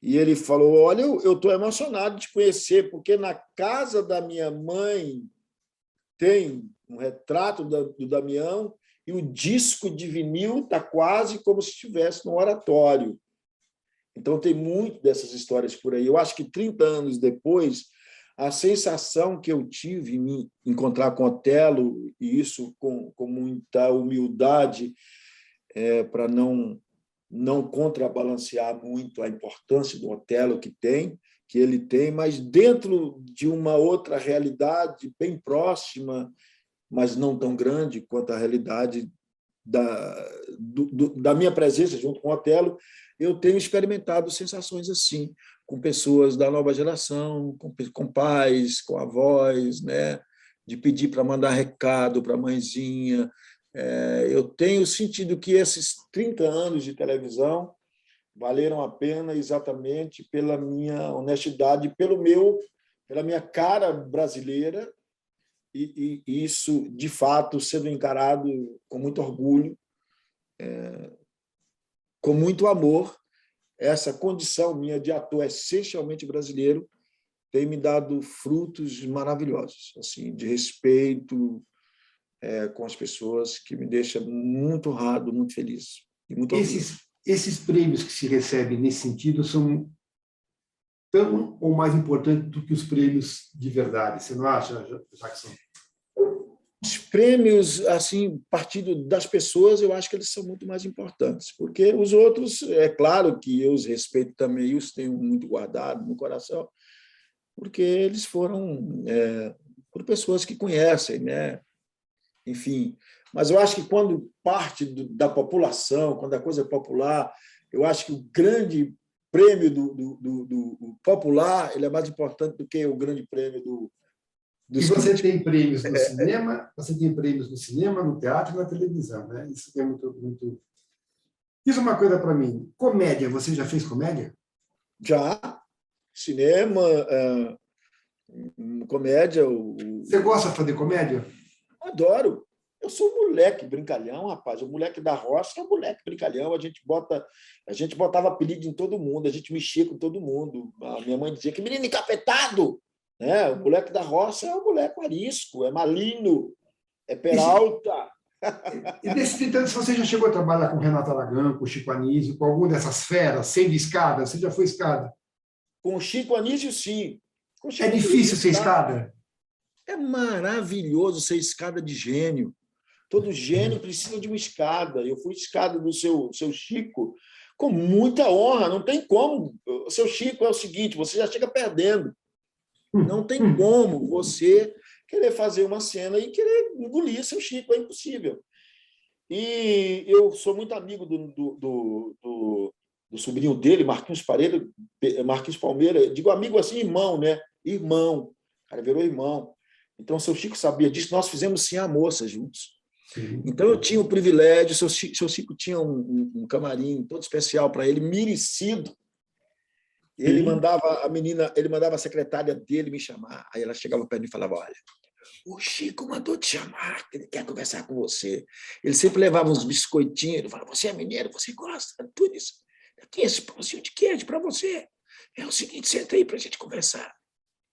E ele falou, olha, eu estou emocionado de te conhecer, porque na casa da minha mãe tem um retrato do Damião e o disco de vinil está quase como se estivesse no oratório. Então, tem muito dessas histórias por aí. Eu acho que 30 anos depois, a sensação que eu tive em me encontrar com Otelo, e isso com muita humildade, para não contrabalancear muito a importância do Otelo que ele tem, mas dentro de uma outra realidade bem próxima, mas não tão grande quanto a realidade da minha presença junto com o Otelo, eu tenho experimentado sensações assim, com pessoas da nova geração, com pais, com avós, né? De pedir para mandar recado para a mãezinha. Eu tenho sentido que esses 30 anos de televisão valeram a pena exatamente pela minha honestidade, pela minha cara brasileira, e isso, de fato, sendo encarado com muito orgulho, com muito amor. Essa condição minha de ator essencialmente brasileiro tem me dado frutos maravilhosos, assim, de respeito com as pessoas, que me deixa muito honrado, muito feliz. E muito esses prêmios que se recebem nesse sentido são tão ou mais importantes do que os prêmios de verdade. Você não acha, Jackson? Os prêmios, assim, partindo das pessoas, eu acho que eles são muito mais importantes, porque os outros, é claro que eu os respeito também, eu os tenho muito guardado no coração, porque eles foram por pessoas que conhecem, né? Enfim, mas eu acho que quando parte da população, quando a coisa é popular, eu acho que o grande prêmio do popular ele é mais importante do que o grande prêmio do E você tem prêmios no cinema, no teatro e na televisão, né? Isso é muito. Diz uma coisa para mim. Comédia, você já fez comédia? Já. Cinema, comédia. Você gosta de fazer comédia? Adoro. Eu sou um moleque brincalhão, rapaz. O moleque da roça é um moleque brincalhão. A gente botava apelido em todo mundo, a gente mexia com todo mundo. A minha mãe dizia que menino encapetado. O moleque da roça é um moleque arisco, é malino, é Peralta. E desses 30 anos, você já chegou a trabalhar com Renato Aragão, com Chico Anísio, com alguma dessas feras, sendo escada? Você já foi escada? Com Chico Anísio, sim. É difícil ser escada? É maravilhoso ser escada de gênio. Todo gênio precisa de uma escada. Eu fui escada do seu Chico com muita honra. Não tem como. O seu Chico é o seguinte, você já chega perdendo. Não tem como você querer fazer uma cena e querer engolir seu Chico, é impossível. E eu sou muito amigo do sobrinho dele, Marquinhos Palmeira. Digo amigo assim, irmão, né? Irmão. O cara virou irmão. Então, o seu Chico sabia disso. Nós fizemos Sim a Moça juntos. Sim. Então, eu tinha o privilégio, seu Chico tinha um camarim todo especial para ele, merecido. Ele mandava a secretária dele me chamar. Aí ela chegava perto de mim e falava, olha, o Chico mandou te chamar, ele quer conversar com você. Ele sempre levava uns biscoitinhos, ele falava, você é mineiro, você gosta de tudo isso? Aqui esse pãozinho de queijo para você. É o seguinte, senta aí para a gente conversar.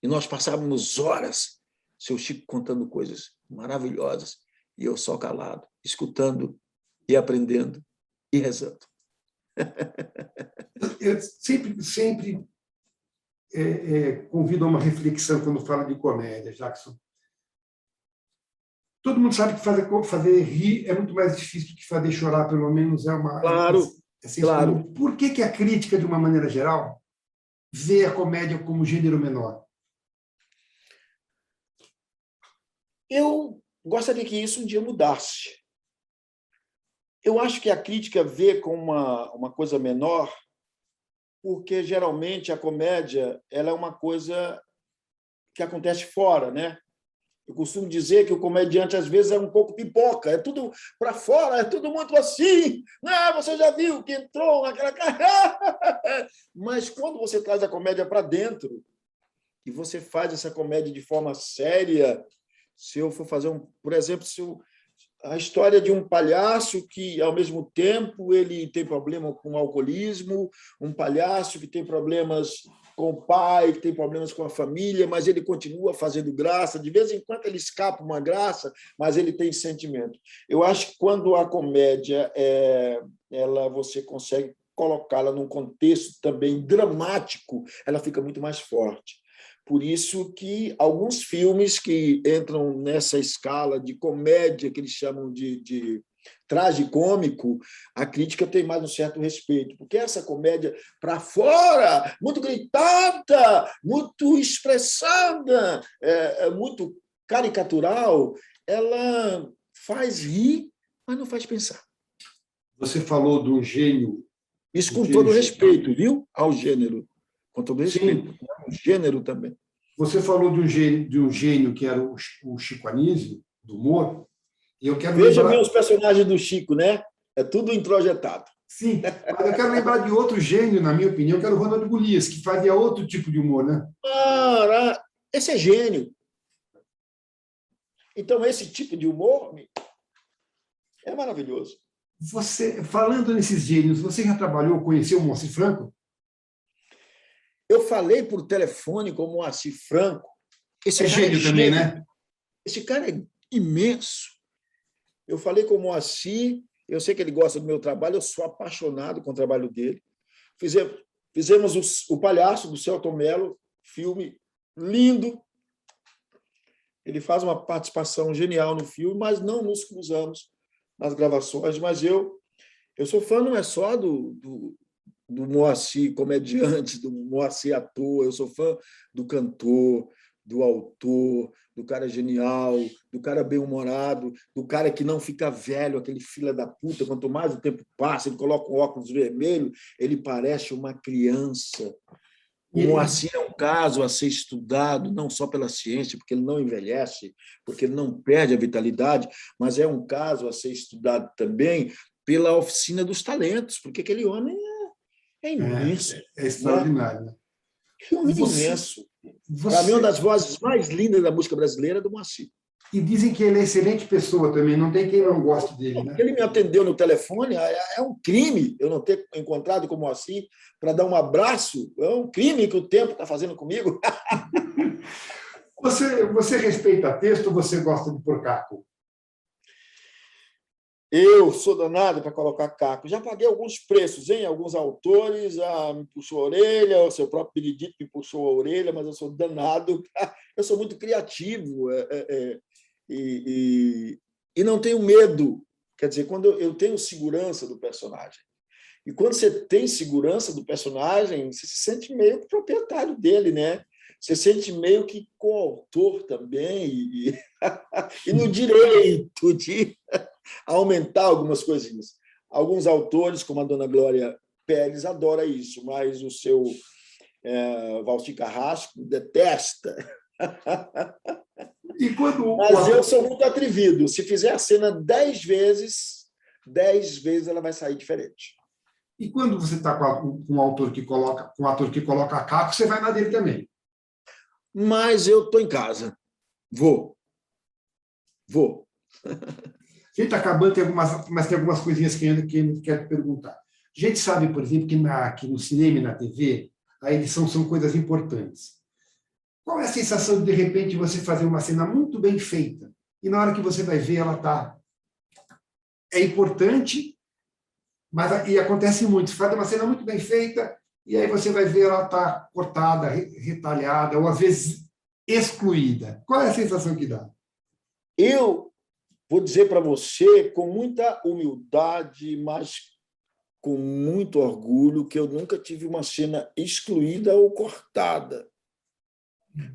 E nós passávamos horas, seu Chico contando coisas maravilhosas, e eu só calado, escutando e aprendendo e rezando. Eu sempre convido a uma reflexão quando falo de comédia, Jackson. Todo mundo sabe que fazer rir é muito mais difícil do que fazer chorar, pelo menos é uma... Claro, claro. Por que a crítica, de uma maneira geral, vê a comédia como gênero menor? Eu gostaria que isso um dia mudasse. Eu acho que a crítica vê como uma coisa menor, porque, geralmente, a comédia ela é uma coisa que acontece fora, né? Eu costumo dizer que o comediante, às vezes, é um pouco pipoca, é tudo para fora, é tudo muito assim. Não, você já viu que entrou naquela... Mas, quando você traz a comédia para dentro e você faz essa comédia de forma séria, se eu for fazer por exemplo, a história de um palhaço que, ao mesmo tempo, ele tem problema com o alcoolismo, um palhaço que tem problemas com o pai, que tem problemas com a família, mas ele continua fazendo graça. De vez em quando ele escapa uma graça, mas ele tem sentimento. Eu acho que quando a comédia você consegue colocá-la num contexto também dramático, ela fica muito mais forte. Por isso que alguns filmes que entram nessa escala de comédia, que eles chamam de tragicômico, a crítica tem mais um certo respeito, porque essa comédia para fora, muito gritada, muito expressada, muito caricatural, ela faz rir, mas não faz pensar. Você falou do gênio. Isso com todo respeito, viu? Ao gênero. Com todo respeito. O gênero também. Você falou de um gênio que era o Chico Anísio, do humor. E eu quero Veja bem os personagens do Chico, né? É tudo introjetado. Sim, mas eu quero lembrar de outro gênio, na minha opinião, que era o Ronaldo Golias, que fazia outro tipo de humor, né? Esse é gênio. Então, esse tipo de humor é maravilhoso. Falando nesses gênios, você já trabalhou, conheceu o Moacir Franco? Eu falei por telefone com o Moacir Franco. Esse é gênio também, né? Esse cara é imenso. Eu falei com o Moacir, eu sei que ele gosta do meu trabalho, eu sou apaixonado com o trabalho dele. Fizemos o Palhaço, do Selton Mello, filme lindo. Ele faz uma participação genial no filme, mas não nos cruzamos nas gravações. Mas eu sou fã, não é só do Moacir comediante, do Moacir ator, eu sou fã do cantor, do autor, do cara genial, do cara bem-humorado, do cara que não fica velho, aquele filho da puta. Quanto mais o tempo passa, ele coloca um óculos vermelho, ele parece uma criança. O Moacir é um caso a ser estudado, não só pela ciência, porque ele não envelhece, porque ele não perde a vitalidade, mas é um caso a ser estudado também pela oficina dos talentos, porque aquele homem é imenso. É extraordinário, né? É um imenso. Para mim, uma das vozes mais lindas da música brasileira é do Moacir. E dizem que ele é excelente pessoa também, não tem quem não goste dele, né? Ele me atendeu no telefone, é um crime eu não ter encontrado com o Moacir para dar um abraço, é um crime que o tempo está fazendo comigo. Você respeita texto ou você gosta de pôr caco? Eu sou danado para colocar caco. Já paguei alguns preços, hein? Alguns autores me puxou a orelha, o seu próprio Benedito me puxou a orelha, mas eu sou danado. Eu sou muito criativo e não tenho medo. Quer dizer, quando eu tenho segurança do personagem. E quando você tem segurança do personagem, você se sente meio que proprietário dele, né? Você se sente meio que coautor também e no direito de aumentar algumas coisinhas. Alguns autores, como a dona Glória Pérez, adora isso, mas o seu Valci Carrasco detesta. Mas eu sou muito atrevido. Se fizer a cena 10 vezes ela vai sair diferente. E quando você está com um ator que coloca caco, você vai na dele também? Mas eu estou em casa. Vou. A gente está acabando, mas tem algumas coisinhas que eu quero te perguntar. A gente sabe, por exemplo, que no cinema e na TV, a edição são coisas importantes. Qual é a sensação de repente, você fazer uma cena muito bem feita e na hora que você vai ver, ela está... É importante, e acontece muito. Você faz uma cena muito bem feita e aí você vai ver ela está cortada, retalhada, ou às vezes excluída. Qual é a sensação que dá? Eu vou dizer para você, com muita humildade, mas com muito orgulho, que eu nunca tive uma cena excluída ou cortada.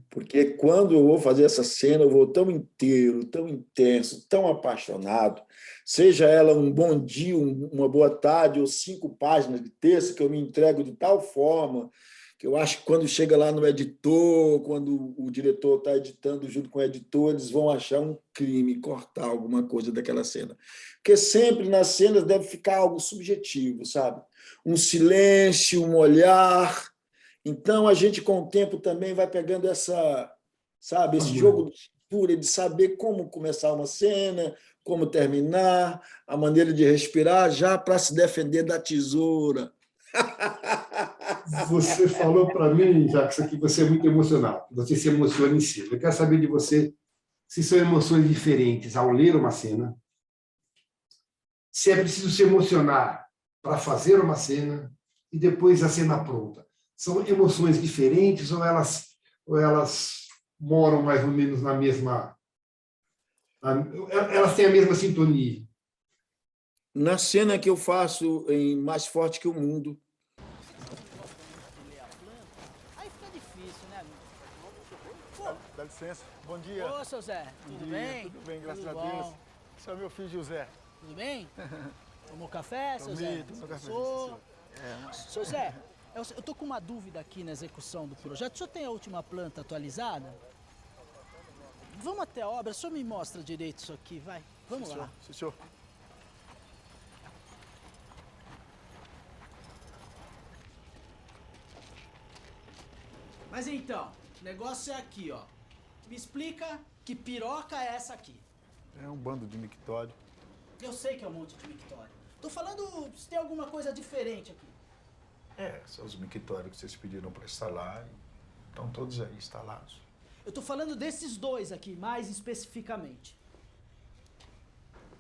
Porque quando eu vou fazer essa cena, eu vou tão inteiro, tão intenso, tão apaixonado, seja ela um bom dia, uma boa tarde, ou 5 páginas de texto, que eu me entrego de tal forma que eu acho que quando chega lá no editor, quando o diretor está editando junto com o editor, eles vão achar um crime cortar alguma coisa daquela cena. Porque sempre nas cenas deve ficar algo subjetivo, sabe? Um silêncio, um olhar. Então, a gente, com o tempo, também vai pegando esse jogo de cintura, de saber como começar uma cena, como terminar, a maneira de respirar, já para se defender da tesoura. Você falou para mim, Jackson, que você é muito emocionado, que você se emociona em si. Eu quero saber de você se são emoções diferentes ao ler uma cena, se é preciso se emocionar para fazer uma cena e depois a cena pronta. São emoções diferentes ou elas moram mais ou menos na mesma... Elas têm a mesma sintonia? Na cena que eu faço em Mais Forte que o Mundo, Dá licença. Bom dia. Ô, seu Zé, tudo bem? Tudo bem, graças Tudo a Deus. bom? Esse é o meu filho José. Tudo bem? Tomou café, seu Zé? Tomei café. Seu Zé, eu tô com uma dúvida aqui na execução do projeto. O senhor tem a última planta atualizada? Vamos até a obra, o senhor me mostra direito isso aqui, vai. Vamos lá. Sim, senhor. Mas então, o negócio é aqui, ó. Me explica que piroca é essa aqui. É um bando de mictório. Eu sei que é um monte de mictório. Tô falando se tem alguma coisa diferente aqui. São os mictórios que vocês pediram para instalar. Estão todos aí instalados. Eu tô falando desses dois aqui, mais especificamente.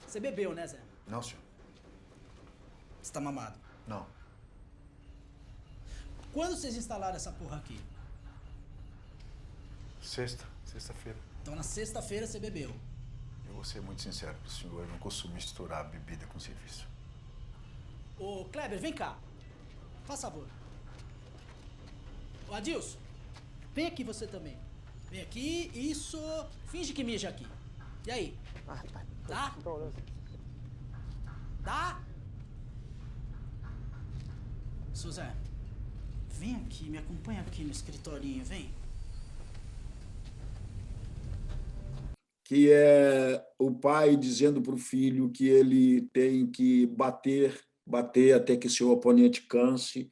Você bebeu, né, Zé? Não, senhor. Você tá mamado. Não. Quando vocês instalaram essa porra aqui? Sexta-feira. Então na sexta-feira você bebeu. Eu vou ser muito sincero pro senhor, eu não costumo misturar bebida com serviço. Ô, Kleber, vem cá. Faz favor. Ô, Adilson, vem aqui você também. Vem aqui, isso. Finge que mija aqui. E aí? Dá? Dá? Seu Zé, vem aqui, me acompanha aqui no escritorinho, vem. que é o pai dizendo para o filho que ele tem que bater até que seu oponente canse,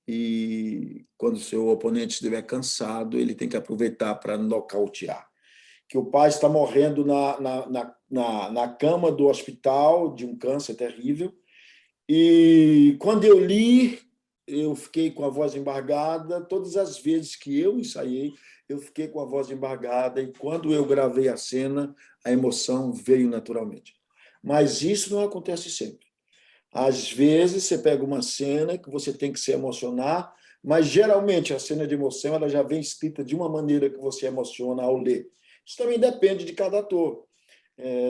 e quando seu oponente estiver cansado, ele tem que aproveitar para nocautear. Que o pai está morrendo na cama do hospital de um câncer terrível, e quando eu li, eu fiquei com a voz embargada. Todas as vezes que eu ensaiei, eu fiquei com a voz embargada, e quando eu gravei a cena, a emoção veio naturalmente. Mas isso não acontece sempre. Às vezes, você pega uma cena que você tem que se emocionar, mas, geralmente, a cena de emoção ela já vem escrita de uma maneira que você emociona ao ler. Isso também depende de cada ator.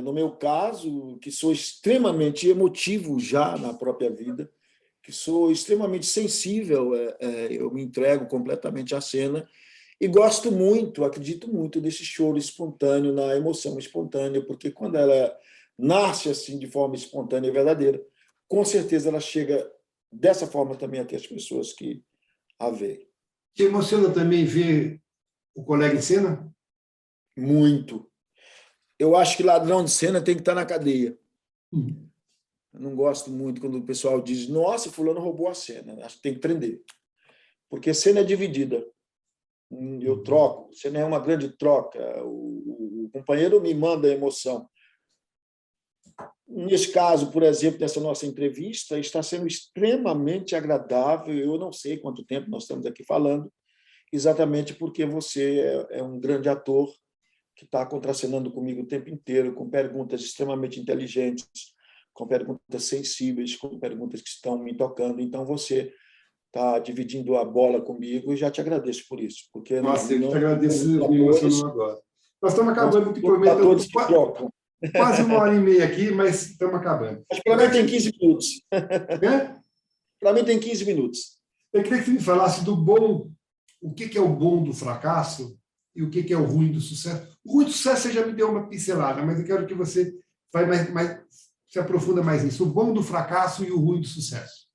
No meu caso, que sou extremamente emotivo já na própria vida, que sou extremamente sensível, eu me entrego completamente à cena e gosto muito, acredito muito nesse choro espontâneo, na emoção espontânea, porque quando ela nasce assim de forma espontânea e verdadeira, com certeza ela chega dessa forma também até as pessoas que a veem. Te emociona também ver o colega em cena? Muito. Eu acho que ladrão de cena tem que estar na cadeia. Eu não gosto muito quando o pessoal diz: nossa, fulano roubou a cena. Acho que tem que prender. Porque a cena é dividida. Eu troco. Cena é uma grande troca. O companheiro me manda a emoção. Nesse caso, por exemplo, dessa nossa entrevista, está sendo extremamente agradável. Eu não sei quanto tempo nós estamos aqui falando, exatamente porque você é um grande ator que está contracenando comigo o tempo inteiro, com perguntas extremamente inteligentes, com perguntas sensíveis, com perguntas que estão me tocando. Então, você está dividindo a bola comigo e já te agradeço por isso. Porque nossa, eu te agradeço, me emocionou agora. Nós estamos acabando, te prometendo quase 1h30 aqui, mas estamos acabando. Mas para mim tem 15 minutos. Para mim tem 15 minutos. Eu queria que você me falasse do bom, o que é o bom do fracasso e o que é o ruim do sucesso. O ruim do sucesso você já me deu uma pincelada, mas eu quero que você se aprofunda mais nisso. O bom do fracasso e o ruim do sucesso.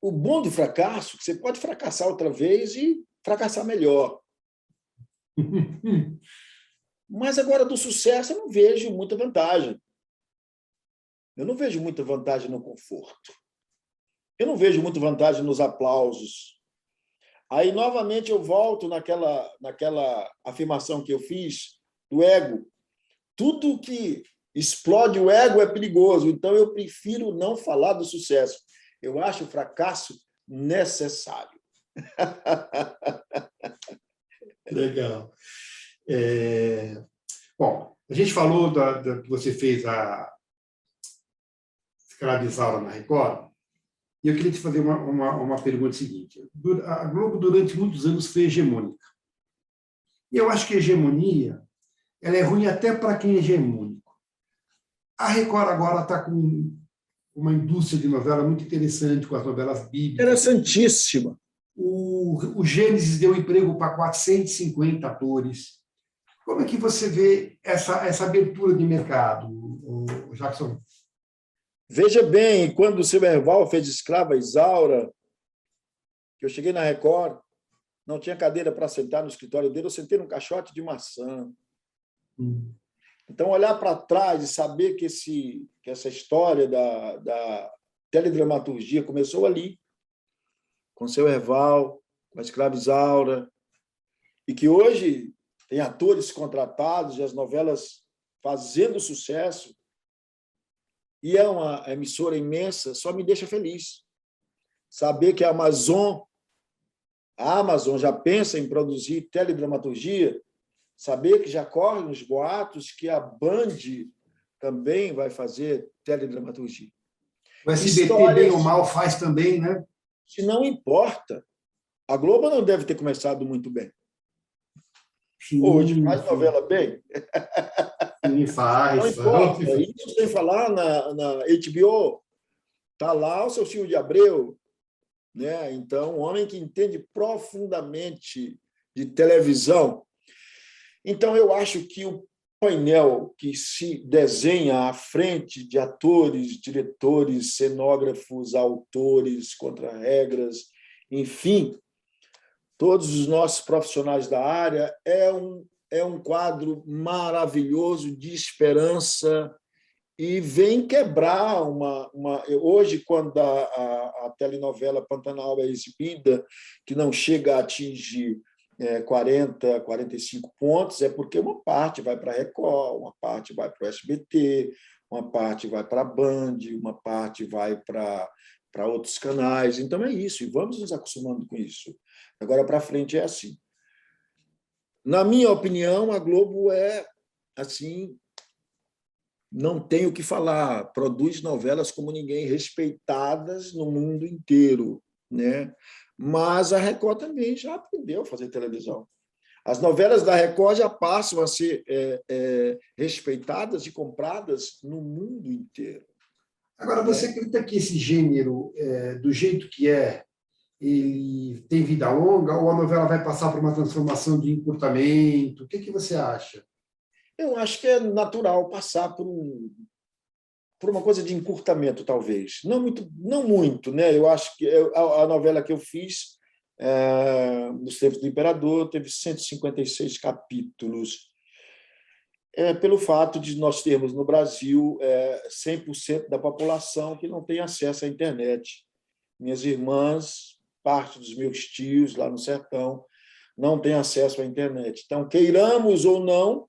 O bom do fracasso, que você pode fracassar outra vez e fracassar melhor. Mas agora, do sucesso, eu não vejo muita vantagem. Eu não vejo muita vantagem no conforto. Eu não vejo muita vantagem nos aplausos. Aí, novamente, eu volto naquela afirmação que eu fiz do ego. Tudo que explode o ego é perigoso. Então, eu prefiro não falar do sucesso. Eu acho o fracasso necessário. Legal. Bom, a gente falou que você fez a Escravizaura na Record, e eu queria te fazer uma pergunta seguinte. A Globo, durante muitos anos, foi hegemônica. E eu acho que a hegemonia ela é ruim até para quem é hegemônico. A Record agora está com uma indústria de novela muito interessante, com as novelas bíblicas. Interessantíssima. O Gênesis deu emprego para 450 atores. Como é que você vê essa abertura de mercado, Jackson? Veja bem, quando o seu Herval fez Escrava Isaura, que eu cheguei na Record, não tinha cadeira para sentar no escritório dele, eu sentei num caixote de maçã. Então, olhar para trás e saber que essa história da teledramaturgia começou ali, com o seu Herval, com a Escrava Isaura, e que hoje tem atores contratados e as novelas fazendo sucesso, e é uma emissora imensa, só me deixa feliz. Saber que a Amazon já pensa em produzir teledramaturgia, saber que já correm os boatos que a Band também vai fazer teledramaturgia. O SBT, bem ou mal, faz também, né? Que não importa. A Globo não deve ter começado muito bem. Hoje faz novela bem. Sim, faz. Não importa. Isso sem falar na HBO. Está lá o seu Silvio de Abreu. Né? Então, um homem que entende profundamente de televisão. Então, eu acho que o painel que se desenha à frente de atores, diretores, cenógrafos, autores, contra-regras, enfim, todos os nossos profissionais da área, é um quadro maravilhoso de esperança e vem quebrar Hoje, quando a telenovela Pantanal é exibida, que não chega a atingir 40, 45 pontos, é porque uma parte vai para a Record, uma parte vai para o SBT, uma parte vai para a Band, uma parte vai para outros canais. Então, é isso, e vamos nos acostumando com isso. Agora, para frente, é assim. Na minha opinião, a Globo é, assim, não tem o que falar, produz novelas como ninguém, respeitadas no mundo inteiro, né? Mas a Record também já aprendeu a fazer televisão. As novelas da Record já passam a ser respeitadas e compradas no mundo inteiro. Agora, você acredita que esse gênero, do jeito que ele tem vida longa, ou a novela vai passar por uma transformação de encurtamento? O que você acha? Eu acho que é natural passar por uma coisa de encurtamento, talvez. Não muito, né? Eu acho que a novela que eu fiz, nos tempos do Imperador, teve 156 capítulos. Pelo fato de nós termos no Brasil 100% da população que não tem acesso à internet. Minhas irmãs, parte dos meus tios lá no sertão, não tem acesso à internet. Então, queiramos ou não,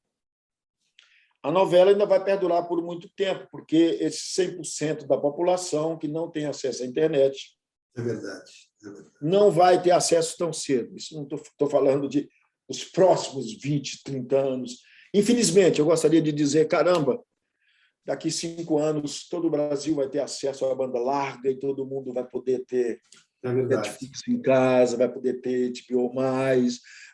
a novela ainda vai perdurar por muito tempo, porque esse 100% da população que não tem acesso à internet não vai ter acesso tão cedo. Isso não estou falando dos próximos 20, 30 anos. Infelizmente, eu gostaria de dizer, caramba, daqui 5 anos todo o Brasil vai ter acesso à banda larga e todo mundo vai poder ter Netflix em casa, vai poder ter HBO+,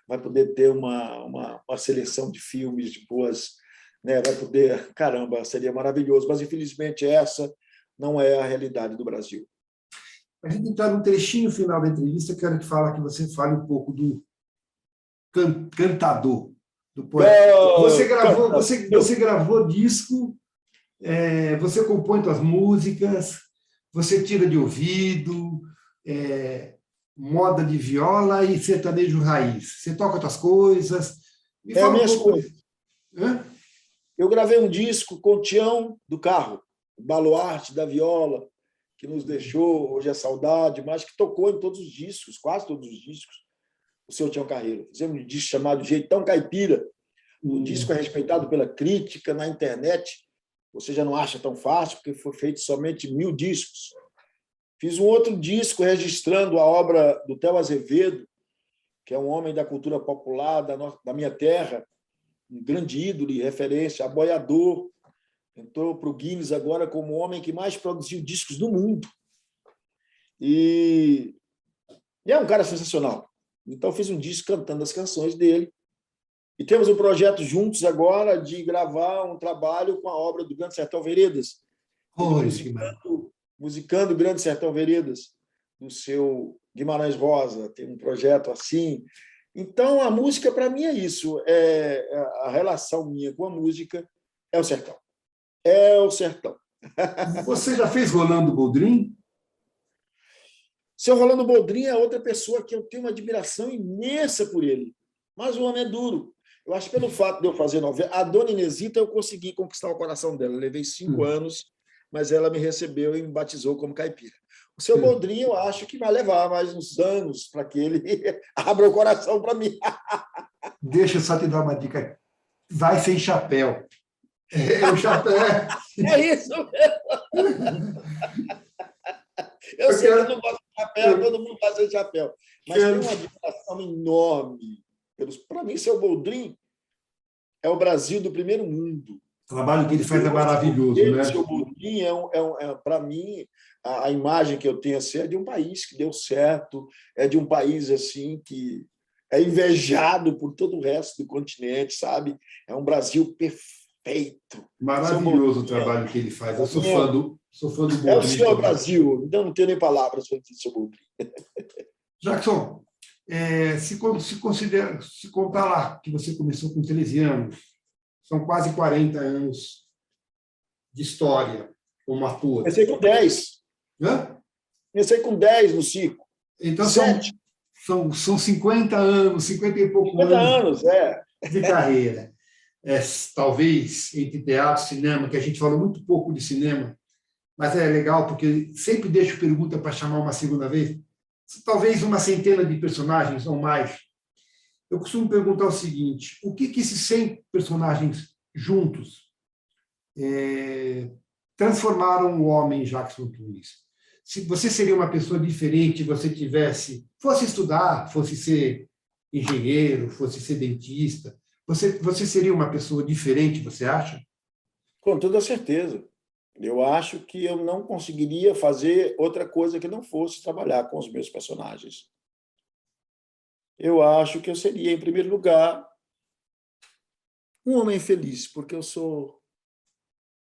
vai poder ter uma seleção de filmes de boas... Né, vai poder, caramba, seria maravilhoso, mas infelizmente essa não é a realidade do Brasil. A gente entrar no trechinho final da entrevista, quero que você fale um pouco cantador do poeta. Você gravou disco, você compõe suas músicas, você tira de ouvido, moda de viola e sertanejo raiz. Você toca outras coisas. Me fala minhas pouco. coisas. Eu gravei um disco com o Tião do Carro, o baluarte da viola, que nos deixou, hoje é saudade, mas que tocou em todos os discos, quase todos os discos, o seu Tião Carreiro. Fizemos um disco chamado Jeitão Caipira. O disco é respeitado pela crítica na internet. Você já não acha tão fácil, porque foi feito somente 1000 discos. Fiz um outro disco registrando a obra do Theo Azevedo, que é um homem da cultura popular da minha terra, um grande ídolo e referência, aboiador. Entrou para o Guinness agora como o homem que mais produziu discos do mundo. E é um cara sensacional. Então, fiz um disco cantando as canções dele. E temos um projeto juntos agora de gravar um trabalho com a obra do Grande Sertão Veredas. Musicando o Grande Sertão Veredas, do seu Guimarães Rosa. Tem um projeto assim. Então, a música, para mim, é isso. A relação minha com a música é o sertão. É o sertão. Você já fez Rolando Boldrin? Seu Rolando Boldrin é outra pessoa que eu tenho uma admiração imensa por ele. Mas o homem é duro. Eu acho que pelo fato de eu fazer novela... A Dona Inesita, eu consegui conquistar o coração dela. Eu levei 5 anos, mas ela me recebeu e me batizou como caipira. O seu Boldrin, eu acho que vai levar mais uns anos para que ele abra o coração para mim. Deixa eu só te dar uma dica. Vai sem chapéu. O chapéu. É isso mesmo. Eu sei que eu não gosto de chapéu, todo mundo faz sem chapéu. Mas tem uma admiração enorme. Para mim, seu Boldrin é o Brasil do primeiro mundo. O trabalho que ele faz é maravilhoso, né? Seu Boldrin para mim, a imagem que eu tenho assim, é de um país que deu certo, é de um país assim que é invejado por todo o resto do continente, sabe? É um Brasil perfeito. Maravilhoso o trabalho que ele faz. Eu sou fã do Boldrin. É o seu Brasil, então não tenho nem palavras para dizer seu Boldrin. Jackson, se contar lá que você começou com 13 anos, são quase 40 anos de história como ator. Comecei com 10. Comecei com 10 no circo. Então, são 50 anos, 50 e pouco 50 anos de carreira. Talvez entre teatro e cinema, que a gente falou muito pouco de cinema, mas é legal porque sempre deixo pergunta para chamar uma segunda vez. Talvez uma centena de personagens ou mais. Eu costumo perguntar o seguinte: o que esses 100 personagens juntos transformaram o homem Jackson Tunis? Se você seria uma pessoa diferente, fosse estudar, fosse ser engenheiro, fosse ser dentista, você seria uma pessoa diferente, você acha? Com toda certeza. Eu acho que eu não conseguiria fazer outra coisa que não fosse trabalhar com os meus personagens. Eu acho que eu seria, em primeiro lugar, um homem feliz, porque eu sou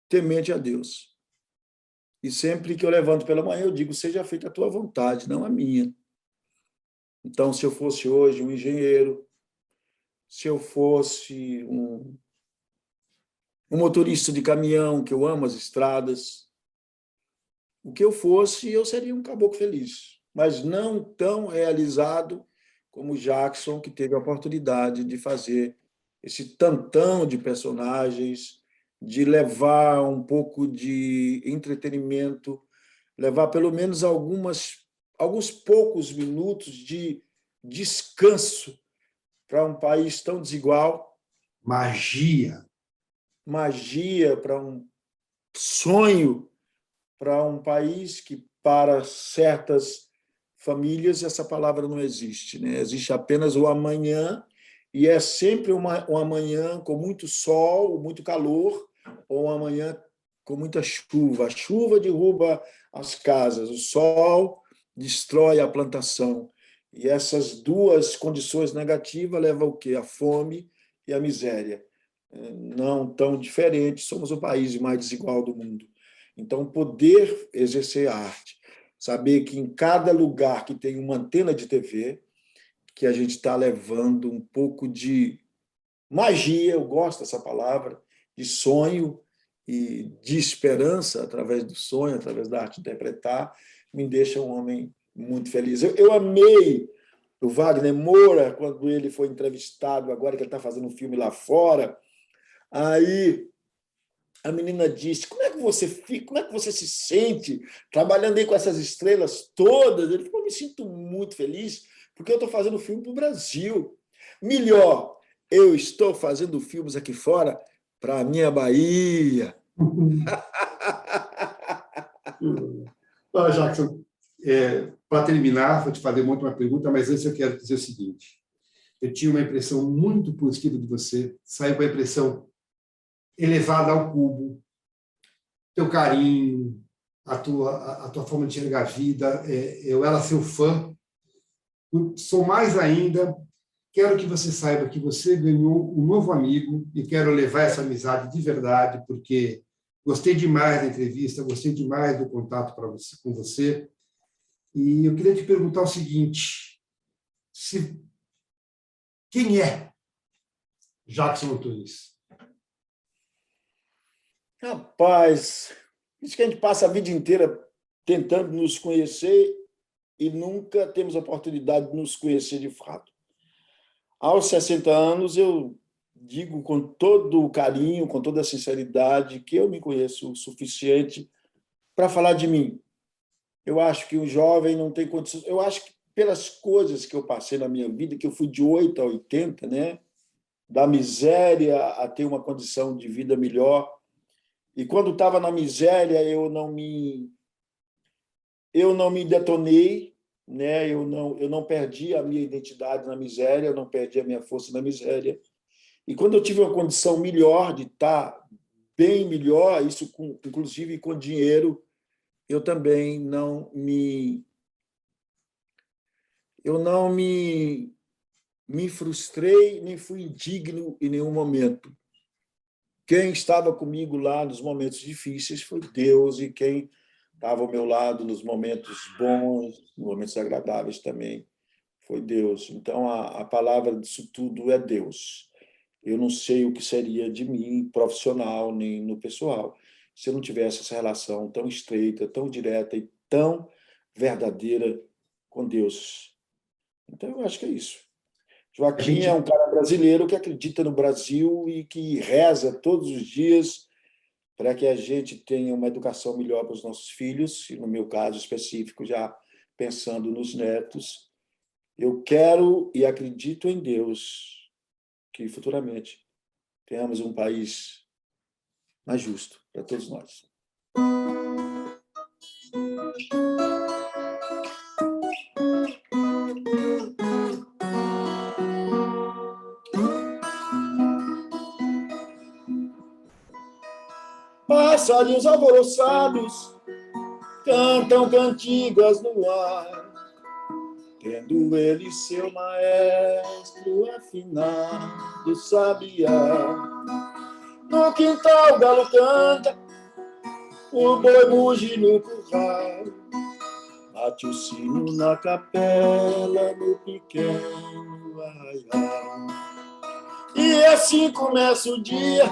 temente a Deus. E sempre que eu levanto pela manhã, eu digo, seja feita a tua vontade, não a minha. Então, se eu fosse hoje um engenheiro, se eu fosse um motorista de caminhão, que eu amo as estradas, o que eu fosse, eu seria um caboclo feliz, mas não tão realizado como o Jackson, que teve a oportunidade de fazer esse tantão de personagens, de levar um pouco de entretenimento, levar pelo menos alguns poucos minutos de descanso para um país tão desigual. Magia para um sonho, para um país que, para certas famílias, essa palavra não existe, né? Existe apenas o amanhã, e é sempre um amanhã com muito sol, muito calor, ou um amanhã com muita chuva. A chuva derruba as casas, o sol destrói a plantação. E essas duas condições negativas levam o quê? A fome e a miséria. Não tão diferentes, somos o país mais desigual do mundo. Então, poder exercer a arte, saber que em cada lugar que tem uma antena de TV, que a gente está levando um pouco de magia, eu gosto dessa palavra, de sonho e de esperança através do sonho, através da arte de interpretar, me deixa um homem muito feliz. Eu amei o Wagner Moura, quando ele foi entrevistado, agora que ele está fazendo um filme lá fora. Aí a menina disse: como é que você fica, como é que você se sente trabalhando aí com essas estrelas todas? Ele falou: me sinto muito feliz, porque eu estou fazendo filme para o Brasil. Melhor, eu estou fazendo filmes aqui fora para a minha Bahia. Jackson, para terminar, vou te fazer uma pergunta, mas antes eu quero dizer o seguinte. Eu tinha uma impressão muito positiva de você, saiu com a impressão elevada ao cubo, teu carinho, a tua forma de enxergar a vida. Eu era seu fã. Sou mais ainda. Quero que você saiba que você ganhou um novo amigo e quero levar essa amizade de verdade, porque gostei demais da entrevista, gostei demais do contato com você. E eu queria te perguntar o seguinte: quem é Jackson Antunes? Rapaz, isso que a gente passa a vida inteira tentando nos conhecer e nunca temos a oportunidade de nos conhecer de fato. Aos 60 anos, eu digo com todo o carinho, com toda a sinceridade, que eu me conheço o suficiente para falar de mim. Eu acho que o jovem não tem condições. Eu acho que pelas coisas que eu passei na minha vida, que eu fui de 8 a 80, né? Da miséria a ter uma condição de vida melhor. E quando estava na miséria, eu não me detonei, né? Eu não perdi a minha identidade na miséria, eu não perdi a minha força na miséria. E quando eu tive uma condição melhor, de estar bem melhor, isso inclusive com dinheiro, eu também não me frustrei, nem fui indigno em nenhum momento. Quem estava comigo lá nos momentos difíceis foi Deus, e quem estava ao meu lado nos momentos bons, nos momentos agradáveis também foi Deus. Então, a palavra disso tudo é Deus. Eu não sei o que seria de mim, profissional, nem no pessoal, se eu não tivesse essa relação tão estreita, tão direta e tão verdadeira com Deus. Então, eu acho que é isso. Joaquim é um cara brasileiro que acredita no Brasil e que reza todos os dias para que a gente tenha uma educação melhor para os nossos filhos, e no meu caso específico, já pensando nos netos. Eu quero e acredito em Deus que futuramente tenhamos um país mais justo para todos nós. Passarinhos alvoroçados cantam cantigas no ar, tendo ele seu maestro afinado sabiá. No quintal o galo canta, o boi muge no curral, bate o sino na capela no pequeno arraial. E assim começa o dia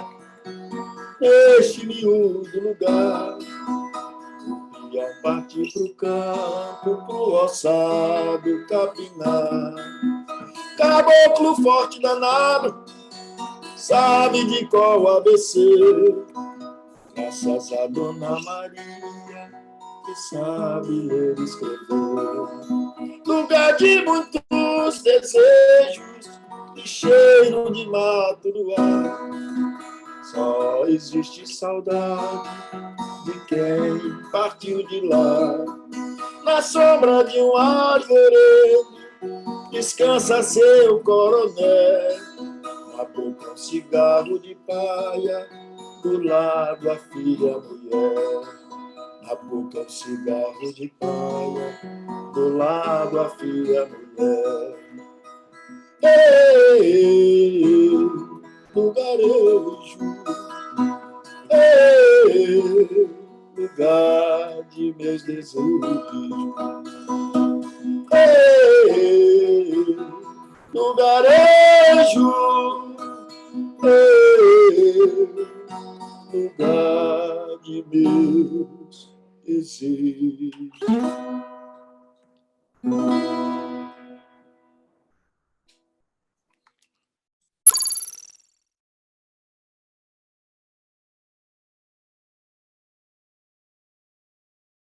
neste miúdo lugar. O peão parte pro campo, pro roçado capinar. Caboclo forte danado, sabe de qual ABC, graças a Dona Maria, que sabe ler e escrever. Lugar de muitos desejos e cheiro de mato no ar, só existe saudade de quem partiu de lá. Na sombra de um arvoredo descansa seu coronel, na boca um cigarro de paia, do lado a filha mulher. Na boca um cigarro de paia, do lado a filha mulher. Ei, lugarejo, ei, lugar de meus desejos. Ei, lugarejo, lugar de meus desejos.